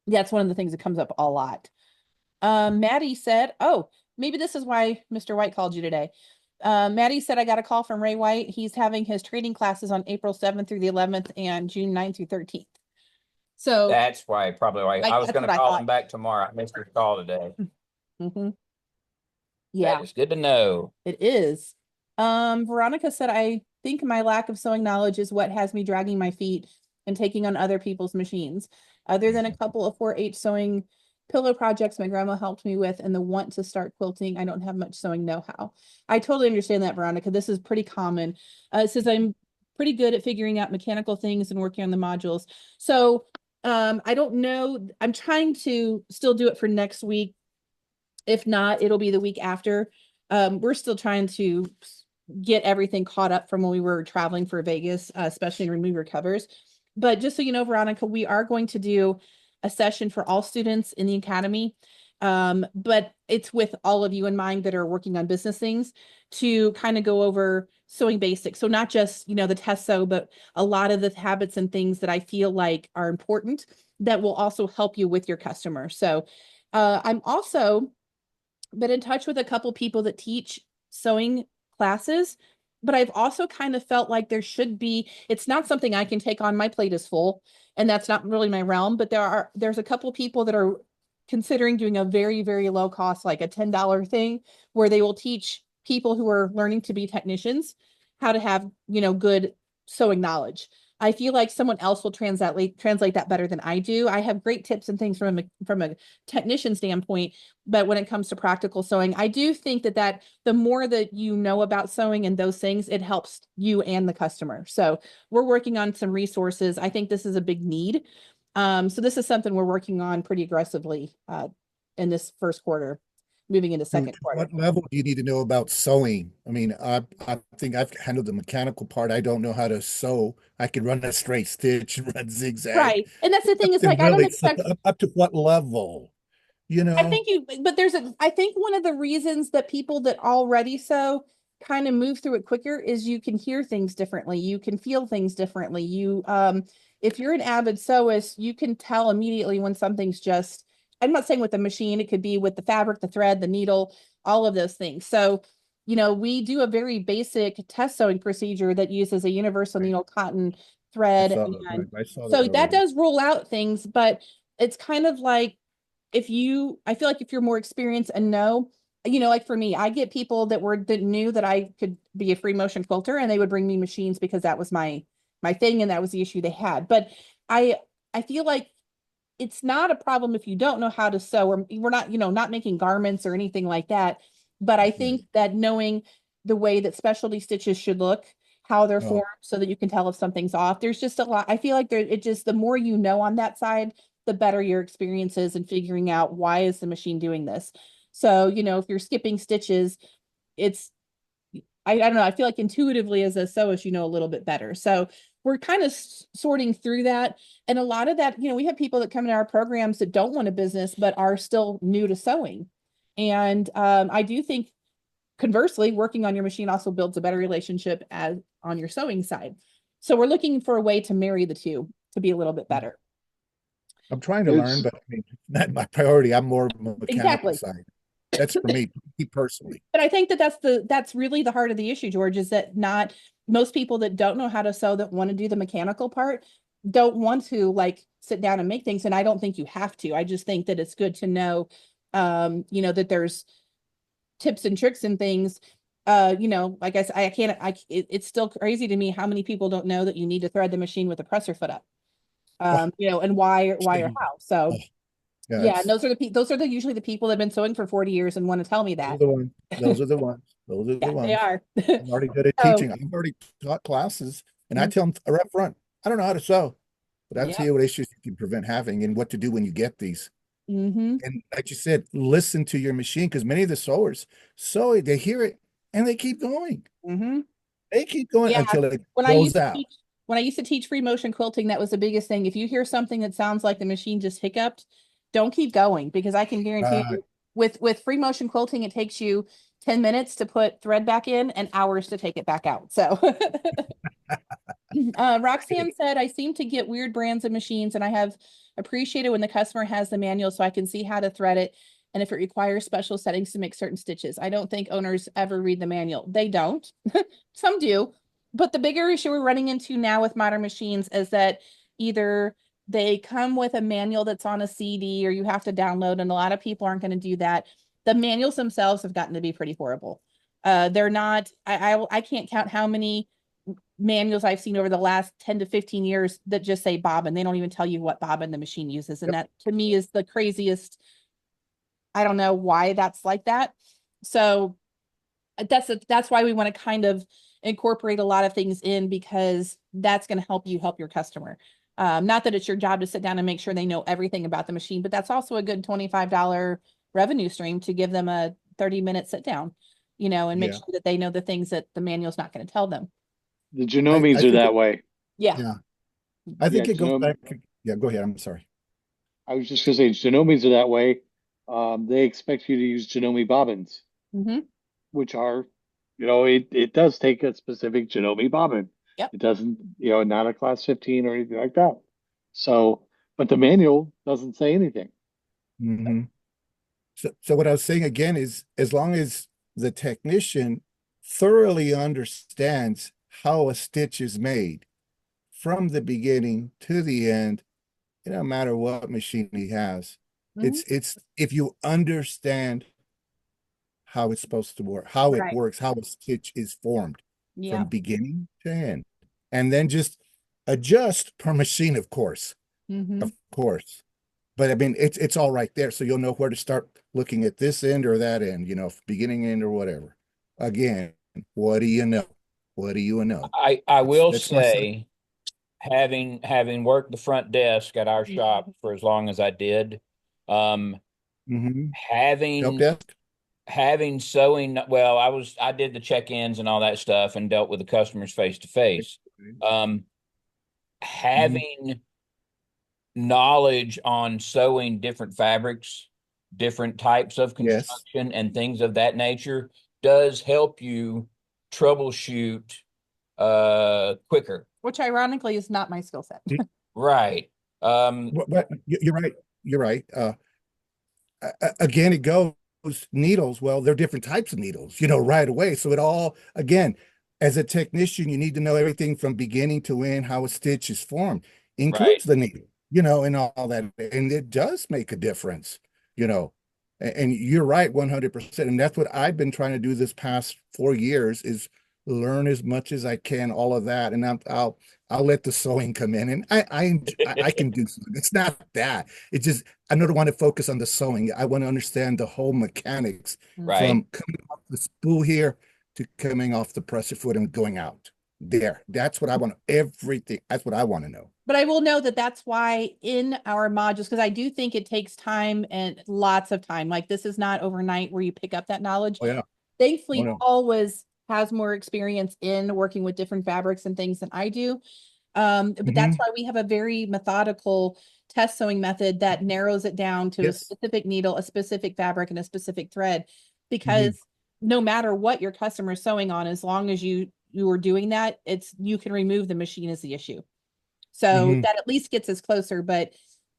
That's one of the things that comes up a lot. Maddie said, oh, maybe this is why Mr. White called you today. Maddie said, I got a call from Ray White. He's having his training classes on April 7th through the 11th and June 9th through 13th. So that's probably why I was going to call him back tomorrow. I missed your call today. Mm-hmm. Yeah, it's good to know. It is. Veronica said, I think my lack of sewing knowledge is what has me dragging my feet and taking on other people's machines. Other than a couple of 4-H sewing pillow projects my grandma helped me with and the want to start quilting, I don't have much sewing know-how. I totally understand that, Veronica. This is pretty common. It says I'm pretty good at figuring out mechanical things and working on the modules. So I don't know. I'm trying to still do it for next week. If not, it'll be the week after. We're still trying to get everything caught up from when we were traveling for Vegas, especially in Remove Your Covers. But just so you know, Veronica, we are going to do a session for all students in the academy. But it's with all of you in mind that are working on business things to kind of go over sewing basics. So not just, you know, the test sew, but a lot of the habits and things that I feel like are important that will also help you with your customer. So I'm also been in touch with a couple people that teach sewing classes, but I've also kind of felt like there should be, it's not something I can take on, my plate is full, and that's not really my realm, but there's a couple people that are considering doing a very, very low cost, like a $10 thing, where they will teach people who are learning to be technicians how to have, you know, good sewing knowledge. I feel like someone else will translate that better than I do. I have great tips and things from a technician standpoint, but when it comes to practical sewing, I do think that the more that you know about sewing and those things, it helps you and the customer. So we're working on some resources. I think this is a big need. So this is something we're working on pretty aggressively in this first quarter, moving into second quarter. What level do you need to know about sewing? I mean, I think I've handled the mechanical part. I don't know how to sew. I can run a straight stitch, run zigzag. Right. And that's the thing, is And like, I don't really, expect up to what level, you know? I think but I think one of the reasons that people that already sew kind of move through it quicker is you can hear things differently. You can feel things differently. If you're an avid sewist, you can tell immediately when something's just, I'm not saying with the machine, it could be with the fabric, the thread, the needle, all of those things. So, you know, we do a very basic test sewing procedure that uses a universal Right. needle cotton thread. I And saw so that that already. does rule out things, but it's kind of like, I feel like if you're more experienced and know, you know, like for me, I get people that knew that I could be a free motion quilter, and they would bring me machines because that was my thing, and that was the issue they had. But I feel like it's not a problem if you don't know how to sew, or we're not, you know, not making garments or anything like that. But I think that knowing the way that specialty stitches should look, how they're Oh. formed, so that you can tell if something's off. There's just a lot. I feel like the more you know on that side, the better your experience is in figuring out why is the machine doing this. So, you know, if you're skipping stitches, it's, I don't know, I feel like intuitively as a sewist, you know, a little bit better. So we're kind of sorting through that. And a lot of that, you know, we have people that come in our programs that don't want a business, but are still new to sewing. And I do think conversely, working on your machine also builds a better relationship as on your sewing side. So we're looking for a way to marry the two to be a little bit better. I'm trying to learn, but I mean, not my priority. I'm more on the mechanical Exactly. side. That's for me personally. But I think that's really the heart of the issue, George, is that not most people that don't know how to sew, that want to do the mechanical part, don't want to like sit down and make things. And I don't think you have to. I just think that it's good to know, you know, that there's tips and tricks and things. You know, like I can't, it's still crazy to me how many people don't know that you need to thread the machine with the presser foot up. You know, and why or how. So yeah, and those are usually the people that have been sewing for 40 years and want to tell me that. Those are the ones. Those are the Yeah, ones. they are. I'm already good at So- teaching. I've already taught classes, and I tell them right up front, I don't know how to sew, but I'll tell you what issues you can prevent having and what to do when you get these. Mhm. And like you said, listen to your machine, because many of the sewers sew it, they hear it, and they keep going. Mhm. They keep going Yeah, until it When I goes used to out. teach, when I used to teach free motion quilting, that was the biggest thing. If you hear something that sounds like the machine just hiccuped, don't keep going, because I can guarantee you with free motion quilting, it takes you 10 minutes to put thread back in and hours to take it back out. So Roxanne said, I seem to get weird brands of machines, and I have appreciated when the customer has the manual so I can see how to thread it and if it requires special settings to make certain stitches. I don't think owners ever read the manual. They don't. Some do. But the bigger issue we're running into now with modern machines is that either they come with a manual that's on a CD or you have to download, and a lot of people aren't going to do that. The manuals themselves have gotten to be pretty horrible. They're not, I can't count how many manuals I've seen over the last 10 to 15 years that just say bobbin. They don't even tell you what bobbin the machine uses. And that to me is the craziest. I don't know why that's like that. So that's why we want to kind of incorporate a lot of things in, because that's going to help you help your customer. Not that it's your job to sit down and make sure they know everything about the machine, but that's also a good $25 revenue stream to give them a 30-minute sit down. you know, and make Yeah. sure that they know the things that the manual's not going to tell them. The genomics I are think that it- way. Yeah. Yeah. I think Yeah, it goes back. Yeah, go ahead. I'm sorry. I was just gonna say genomics are that way. They expect you to use Janome bobbins, Mm-hmm. which are, it does take a specific Janome bobbin. Yep. It doesn't, not a class 15 or anything like that. So, but the manual doesn't say anything. Hmm. So what I was saying again is, as long as the technician thoroughly understands how a stitch is made from the beginning to the end, it don't matter what machine he has. Mhm. It's if you understand how it's supposed to work, how it Right. works, how a stitch is formed Yeah. from beginning to end, and then just adjust per machine, of course, Mm-hmm. of course. But I mean, it's all right there, so you'll know where to start looking at this end or that end, beginning end or whatever. Again, what do you know? What do you know? I will That's my say, having worked the front desk at our shop for as long as I did, Mhm. Help having desk. sewing, well, I did the check-ins and all that stuff and dealt with the customers face to face. Having knowledge on sewing different fabrics, different types of Yes. construction and things of that nature does help you troubleshoot quicker. Which ironically is not my skill set. Right. But you're right. You're right. Again, it goes needles. Well, they're different types of needles, right away. So it all, again, as a technician, you need to know everything from beginning to end, how a stitch is formed, includes the needle, and all that. And it does make a difference, and you're right, 100%. And that's what I've been trying to do this past 4 years is learn as much as I can, all of that. And I'll let the sewing come in, and I can do something. It's not that. It's just I don't want to focus on the sewing. I want to understand the whole mechanics Right. from coming off the spool here to coming off the presser foot and going out there. That's what I want. Everything. That's what I want to know. But I will know that that's why in our modules, because I do think it takes time and lots of time. Like this is not overnight where you pick up that knowledge. Oh yeah. Thankfully, Oh, no. Paul has more experience in working with different fabrics and things than I do. But that's why we have a very methodical test sewing method that narrows it down to a Yes. specific needle, a specific fabric, and a specific thread. Because no matter what your customer is sewing on, as long as you are doing that, you can remove the machine as the issue. So that at least gets us closer. But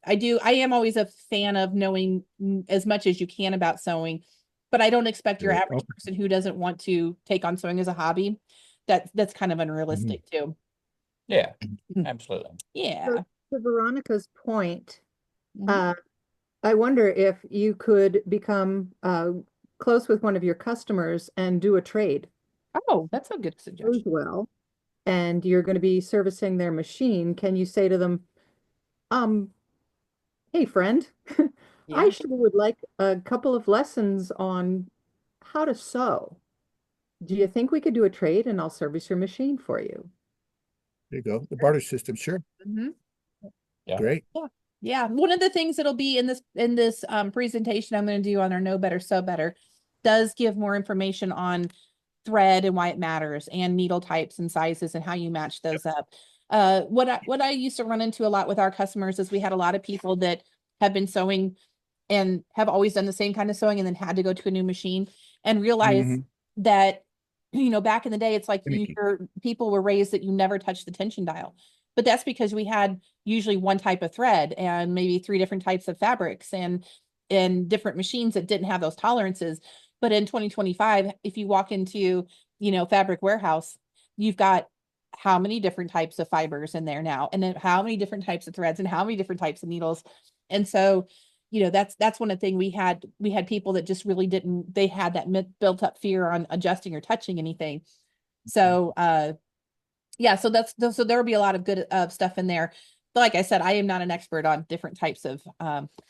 I am always a fan of knowing as much as you can about sewing. But I don't expect your Right. average Okay. person who doesn't want to take on sewing as a hobby. That's kind of unrealistic too. Yeah, absolutely. Yeah. To Veronica's point, Mhm. I wonder if you could become close with one of your customers and do a trade. Oh, that's a good Goes suggestion. well, and you're going to be servicing their machine. Can you say to them, hey friend, I Yeah. sure would like a couple of lessons on how to sew. Do you think we could do a trade and I'll service your machine for you? There you go. The barter system. Sure. Mhm. Yeah. Great. Yeah. One of the things that'll be in this presentation I'm going to do on our Know Better, Sew Better does give more information on thread and why it matters and needle types and sizes and how you match those up. What I used to run into a lot with our customers is we had a lot of people that have been sewing and have always done the same kind of sewing and then had to go to a new machine and realize that, back in the day, it's like Finicky. people were raised that you never touch the tension dial. But that's because we had usually one type of thread and maybe 3 different types of fabrics and different machines that didn't have those tolerances. But in 2025, if you walk into, Fabric Warehouse, you've got how many different types of fibers in there now, and then how many different types of threads and how many different types of needles. And so, that's one of the things we had people that just really they had that built up fear on adjusting or touching anything. So, yeah, so so there'll be a lot of good stuff in there. But like I said, I am not an expert on different types of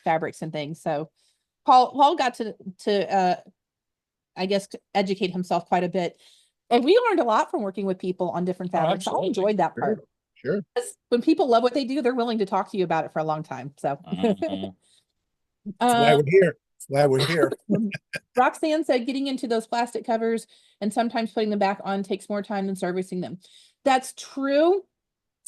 fabrics and things. So Paul got to I guess educate himself quite a bit. And we learned a lot from working with people on different Oh, fabrics. I absolutely. enjoyed that part. Sure. 'Cause when people love what they do, they're willing to talk to you about it for a long time. So Mhm. That's why we're here. why we're here. Roxanne said getting into those plastic covers and sometimes putting them back on takes more time than servicing them. That's true,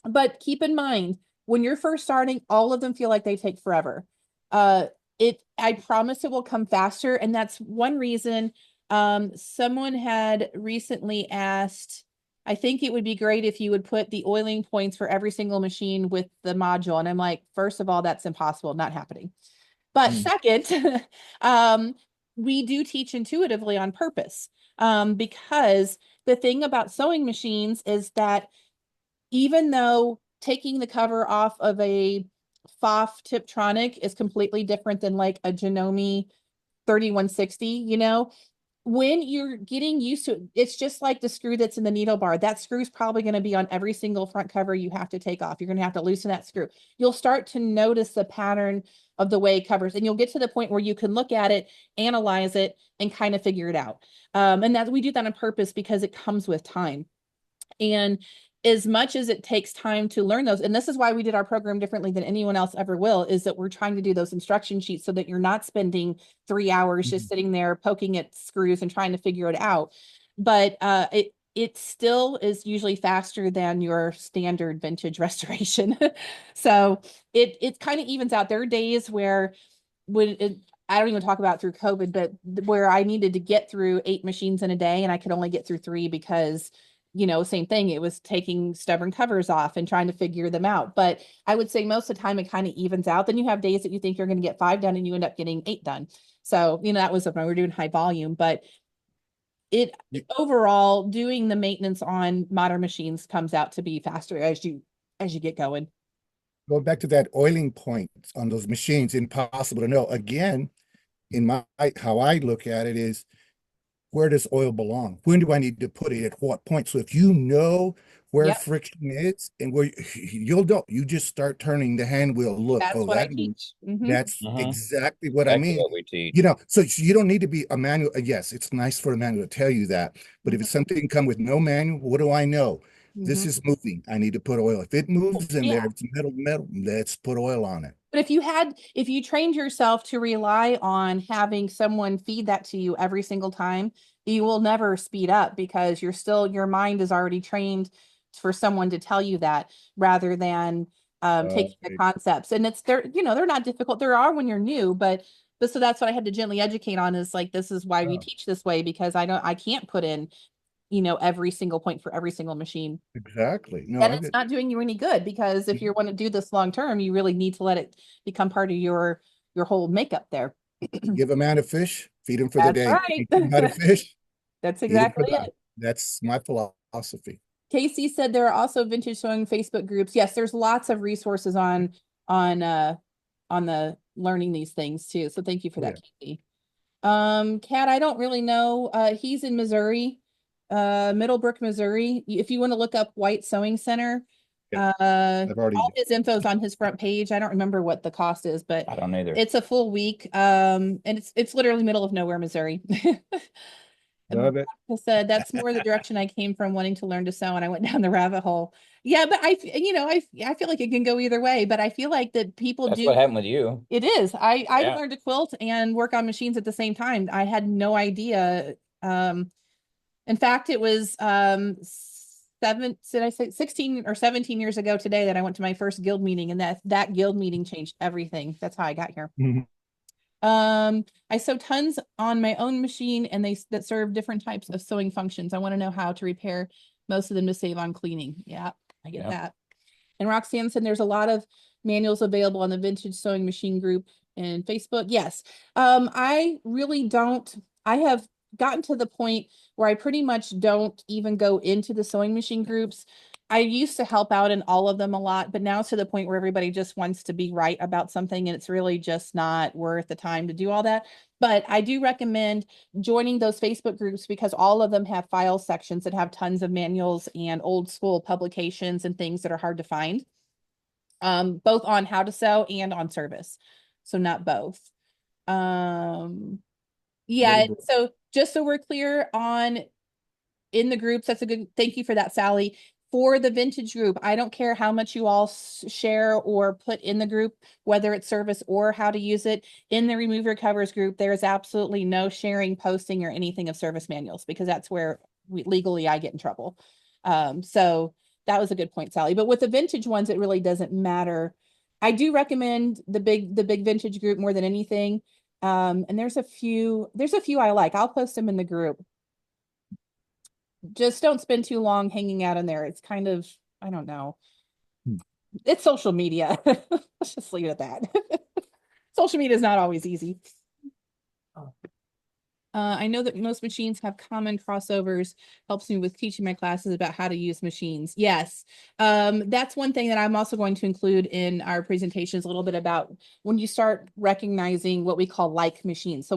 but keep in mind when you're first starting, all of them feel like they take forever. I promise it will come faster, and that's one reason. Someone had recently asked, I think it would be great if you would put the oiling points for every single machine with the module. And I'm like, first of all, that's impossible, not happening. But second, we do teach intuitively on purpose, because the thing about sewing machines is that even though taking the cover off of a Pfaff Tiptronic is completely different than like a Janome 3160, you know, when you're getting used to it, it's just like the screw that's in the needle bar. That screw is probably going to be on every single front cover you have to take off. You're going to have to loosen that screw. You'll start to notice the pattern of the way it covers, and you'll get to the point where you can look at it, analyze it, and kind of figure it out. And that we do that on purpose because it comes with time. And as much as it takes time to learn those, and this is why we did our program differently than anyone else ever will, is that we're trying to do those instruction sheets so that you're not spending 3 hours just sitting there poking at screws and trying to figure it out. But it still is usually faster than your standard vintage restoration. So it kind of evens out. There are days where I don't even talk about through COVID, but where I needed to get through 8 machines in a day and I could only get through 3 because, you know, same thing. It was taking stubborn covers off and trying to figure them out. But I would say most of the time it kind of evens out. Then you have days that you think you're going to get 5 done and you end up getting 8 done. So, you know, that was when we were doing high volume, but overall doing the maintenance on modern machines comes out to be faster as you get going. Going back to that oiling point on those machines, impossible to know. Again, in how I look at it is, where does oil belong? When do I need to put it at what point? So if you know where friction is and where you'll know, you just start turning the hand wheel. Look, that's what I teach. That's exactly what I mean. What we teach. You know, so you don't need to be a manual. Yes, it's nice for a manual to tell you that, but if it's something come with no manual, what do I know? This is moving. I need to put oil. If it moves in there, it's metal, let's put oil on it. But if you trained yourself to rely on having someone feed that to you every single time, you will never speed up because your mind is already trained for someone to tell you that rather than taking the concepts. And they're not difficult. There are when you're new, but so that's what I had to gently educate on is like, this is why we teach this way, because I can't put in, you know, every single point for every single machine. Exactly. No, and it's not doing you any good because if you want to do this long term, you really need to let it become part of your whole makeup there. Give a man a fish, feed him for the day. Right. Not a fish. That's exactly it. That's my philosophy. Casey said there are also vintage sewing Facebook groups. Yes, there's lots of resources on the learning these things too. So thank you for that, Casey. Kat, I don't really know. He's in Missouri. Middlebrook, Missouri. If you want to look up White Sewing Center, all his info's on his front page. I don't remember what the cost is, but I don't either. It's a full week. And it's literally middle of nowhere, Missouri. Love it. I said that's more the direction I came from, wanting to learn to sew, and I went down the rabbit hole. Yeah, but I feel like it can go either way, but I feel like that people That's what happened with you. It is. I learned to quilt and work on machines at the same time. I had no idea. In fact, it was 16 or 17 years ago today that I went to my first guild meeting, and that guild meeting changed everything. That's how I got here. I sew tons on my own machine, and that serve different types of sewing functions. I want to know how to repair most of them to save on cleaning. Yeah, I get that. And Roxanne said there's a lot of manuals available on the Vintage Sewing Machine group and Facebook. Yes. I really don't. I have gotten to the point where I pretty much don't even go into the sewing machine groups. I used to help out in all of them a lot, but now it's to the point where everybody just wants to be right about something, and it's really just not worth the time to do all that. But I do recommend joining those Facebook groups because all of them have file sections that have tons of manuals and old school publications and things that are hard to find, both on how to sew and on service. So not both. Yeah, so just so we're clear on in the groups, that's a good, thank you for that, Sally. for the vintage group, I don't care how much you all share or put in the group, whether it's service or how to use it. In the Remove Your Covers group, there is absolutely no sharing, posting, or anything of service manuals, because that's where legally I get in trouble. So that was a good point, Sally. But with the vintage ones, it really doesn't matter. I do recommend the big vintage group more than anything. And there's a few I like. I'll post them in the group. Just don't spend too long hanging out in there. It's kind of, I don't know. It's social media. Let's just leave it at that. Social media is not always easy. I know that most machines have common crossovers, helps me with teaching my classes about how to use machines. Yes. That's one thing that I'm also going to include in our presentations, a little bit about when you start recognizing what we call like machines.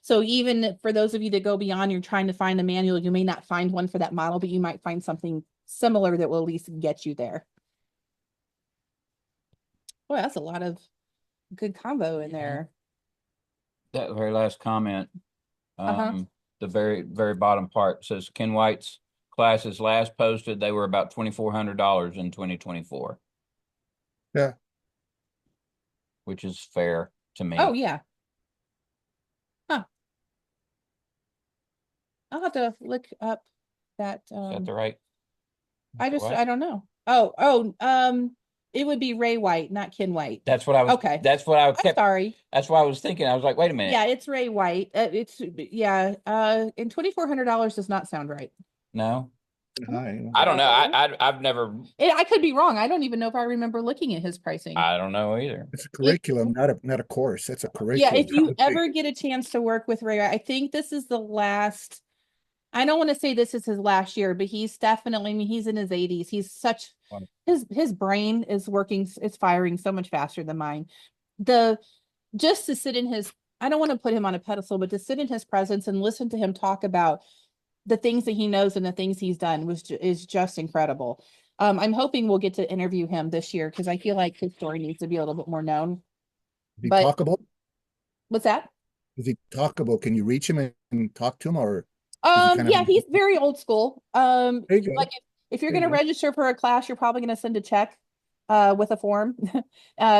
So even for those of you that go beyond, you're trying to find a manual, you may not find one for that model, but you might find something similar that will at least get you there. Boy, that's a lot of good combo in there. That very last comment. The very, very bottom part says Ken White's classes last posted, they were about $2,400 in 2024. Yeah. Which is fair to me. Oh, yeah. Huh. I'll have to look up that. Is that the right? I what? don't know. It would be Ray White, not Ken White. That's what I was. Okay. That's what I I'm kept. sorry. That's why I was thinking. I was like, wait a minute. Yeah, it's Ray White. And $2,400 does not sound right. No. Hi. I don't know. I've never. I could be wrong. I don't even know if I remember looking at his pricing. I don't know either. It's a curriculum, not a course. It's a curriculum. Yeah, if you ever get a chance to work with Ray, I think this is the last. I don't want to say this is his last year, but he's definitely, I mean, he's in his 80s. He's such, his brain is working, it's firing so much faster than mine. Just to sit in his, I don't want to put him on a pedestal, but to sit in his presence and listen to him talk about the things that he knows and the things he's done is just incredible. I'm hoping we'll get to interview him this year, because I feel like his story needs to be a little bit more known. Is he talkable? What's that? Is he talkable? Can you reach him and talk to him, or? Yeah, he's very old school. There you go. Like if you're There going to you go. register for a class, you're probably going to send a check with a form.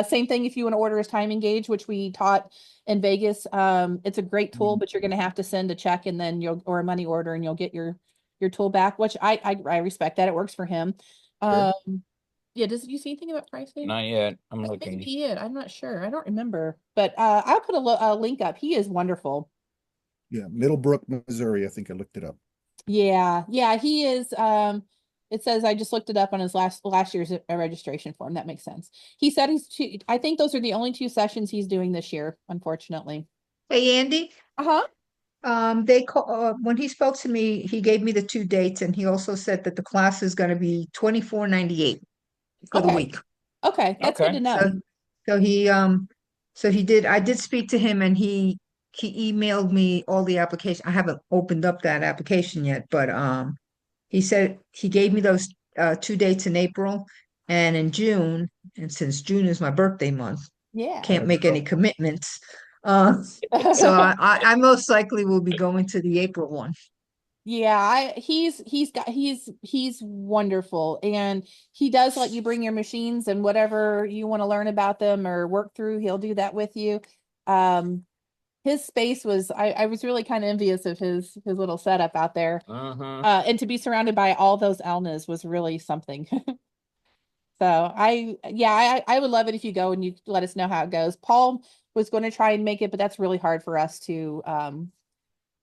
Same thing if you want to order his time engage, which we taught in Vegas. It's a great tool, but you're going to have to send a check and then or a money order, and you'll get your tool back, which I respect that. It works for him. Sure. Yeah, do you see anything about pricing? Not yet. I'm looking. Maybe he did. I'm not sure. I don't remember, but I'll put a link up. He is wonderful. Yeah, Middlebrook, Missouri. I think I looked it up. Yeah, he is. It says, I just looked it up on his last year's registration form. That makes sense. He said I think those are the only 2 sessions he's doing this year, unfortunately. Hey, Andy. Uh-huh. When he spoke to me, he gave me the 2 dates, and he also said that the class is going to be $24.98 for the week. Okay, that's good to know. So he did. I did speak to him, and he emailed me all the application. I haven't opened up that application yet, but he said he gave me those 2 dates in April and in June, and since June is my birthday month, can't make any commitments. So I most likely will be going to the April one. Yeah, he's wonderful, and he does let you bring your machines and whatever you want to learn about them or work through, he'll do that with you. His space was, I was really kind of envious of his little setup out there. And to be surrounded by all those Elnas was really something. So I would love it if you go and you let us know how it goes. Paul was going to try and make it, but that's really hard for us to,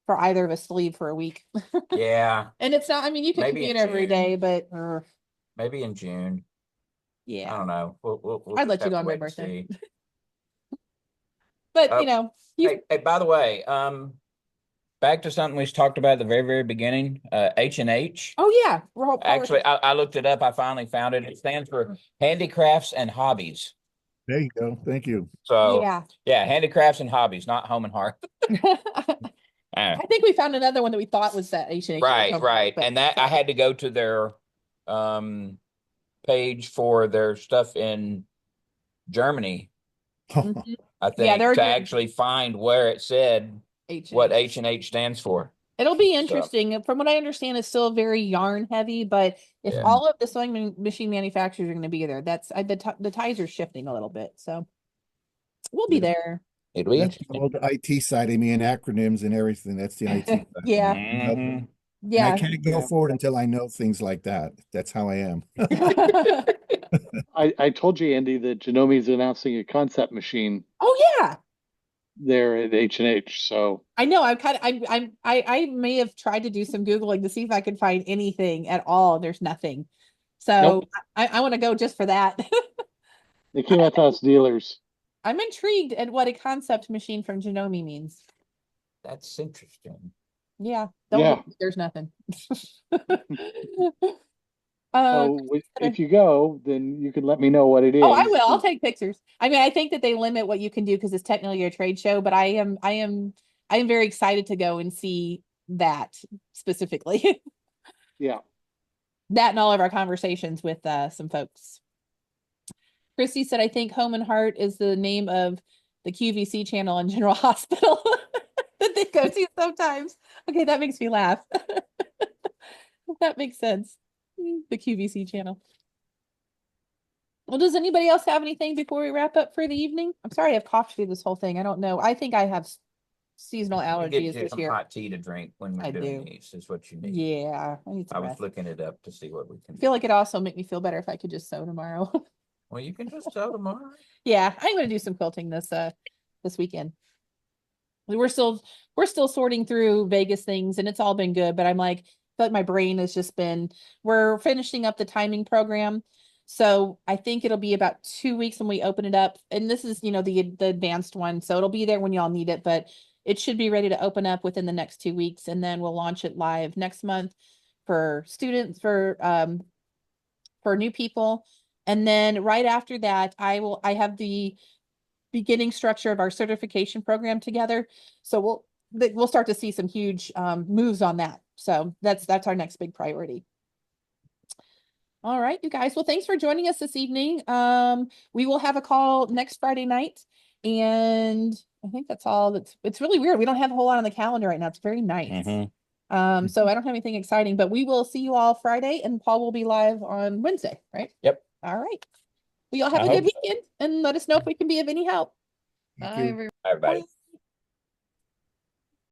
for either of us to leave for a week. Yeah. And it's not, I mean, you can commute every day, but maybe in June. Yeah. I don't know. We'll I'd let you go on my birthday. But you know, hey, by the way, back to something we talked about at the very, very beginning, H&H. Oh yeah. Actually, I looked it up. I finally found it. It stands for Handicrafts and Hobbies. There you go. Thank you. So yeah, handicrafts and hobbies, not home and hearth. I think we found another one that we thought was that H&H. Right. And that I had to go to their page for their stuff in Germany. I think to actually find where it said what H&H stands for. It'll be interesting. From what I understand, it's still very yarn heavy, but If Yeah. all of the sewing machine manufacturers are going to be there, that's the ties are shifting a little bit. So we'll be Yeah. there. It'll be That's the interesting. old IT side of me and acronyms and everything. That's the IT side. Yeah. Nope. Mhm. And I Yeah. can't go forward until I know things like that. That's how I am. I told you, Andy, that Genomi's announcing a concept machine Oh yeah. there at H&H. So I know. I may have tried to do some Googling to see if I could find anything at all. There's nothing. So Nope. I want to go just for that. they came out to us dealers. I'm intrigued at what a concept machine from Genomi means. That's interesting. Yeah. Don't Yeah. Google it, there's nothing. So if you go, then you can let me know what it is. Oh, I will. I'll take pictures. I mean, I think that they limit what you can do because it's technically a trade show, but I am very excited to go and see that specifically. Yeah. That and all of our conversations with some folks. Christy said, I think Home and Heart is the name of the QVC channel in General Hospital that they go to sometimes. Okay, that makes me laugh. That makes sense. The QVC channel. Well, does anybody else have anything before we wrap up for the evening? I'm sorry I've coughed through this whole thing. I don't know. I think I have seasonal You allergies get you this some year. hot tea to drink when we're I doing do. these, is what you need. Yeah, I need I some was rest. looking it up to see what we can I feel do. like it also make me feel better if I could just sew tomorrow. Well, you can just sew tomorrow. Yeah, I'm gonna do some quilting this weekend. We're still sorting through Vegas things and it's all been good, but I'm like, I feel like my brain has just been, we're finishing up the timing program. So I think it'll be about 2 weeks when we open it up. And this is, the advanced one. So it'll be there when y'all need it, but it should be ready to open up within the next 2 weeks. And then we'll launch it live next month for students, for new people. And then right after that, I have the beginning structure of our certification program together. So we'll start to see some huge moves on that. So that's our next big priority. All right, you guys. Well, thanks for joining us this evening. We will have a call next Friday night. And I think that's all. It's really weird. We don't have a whole lot on the calendar right now. It's very nice. So I don't have anything exciting, but we will see you all Friday and Paul will be live on Wednesday, right? Yep. All right. We all have I a good hope so. weekend and let us know if we can be of any help. Thank Bye, you. everyone. Everybody.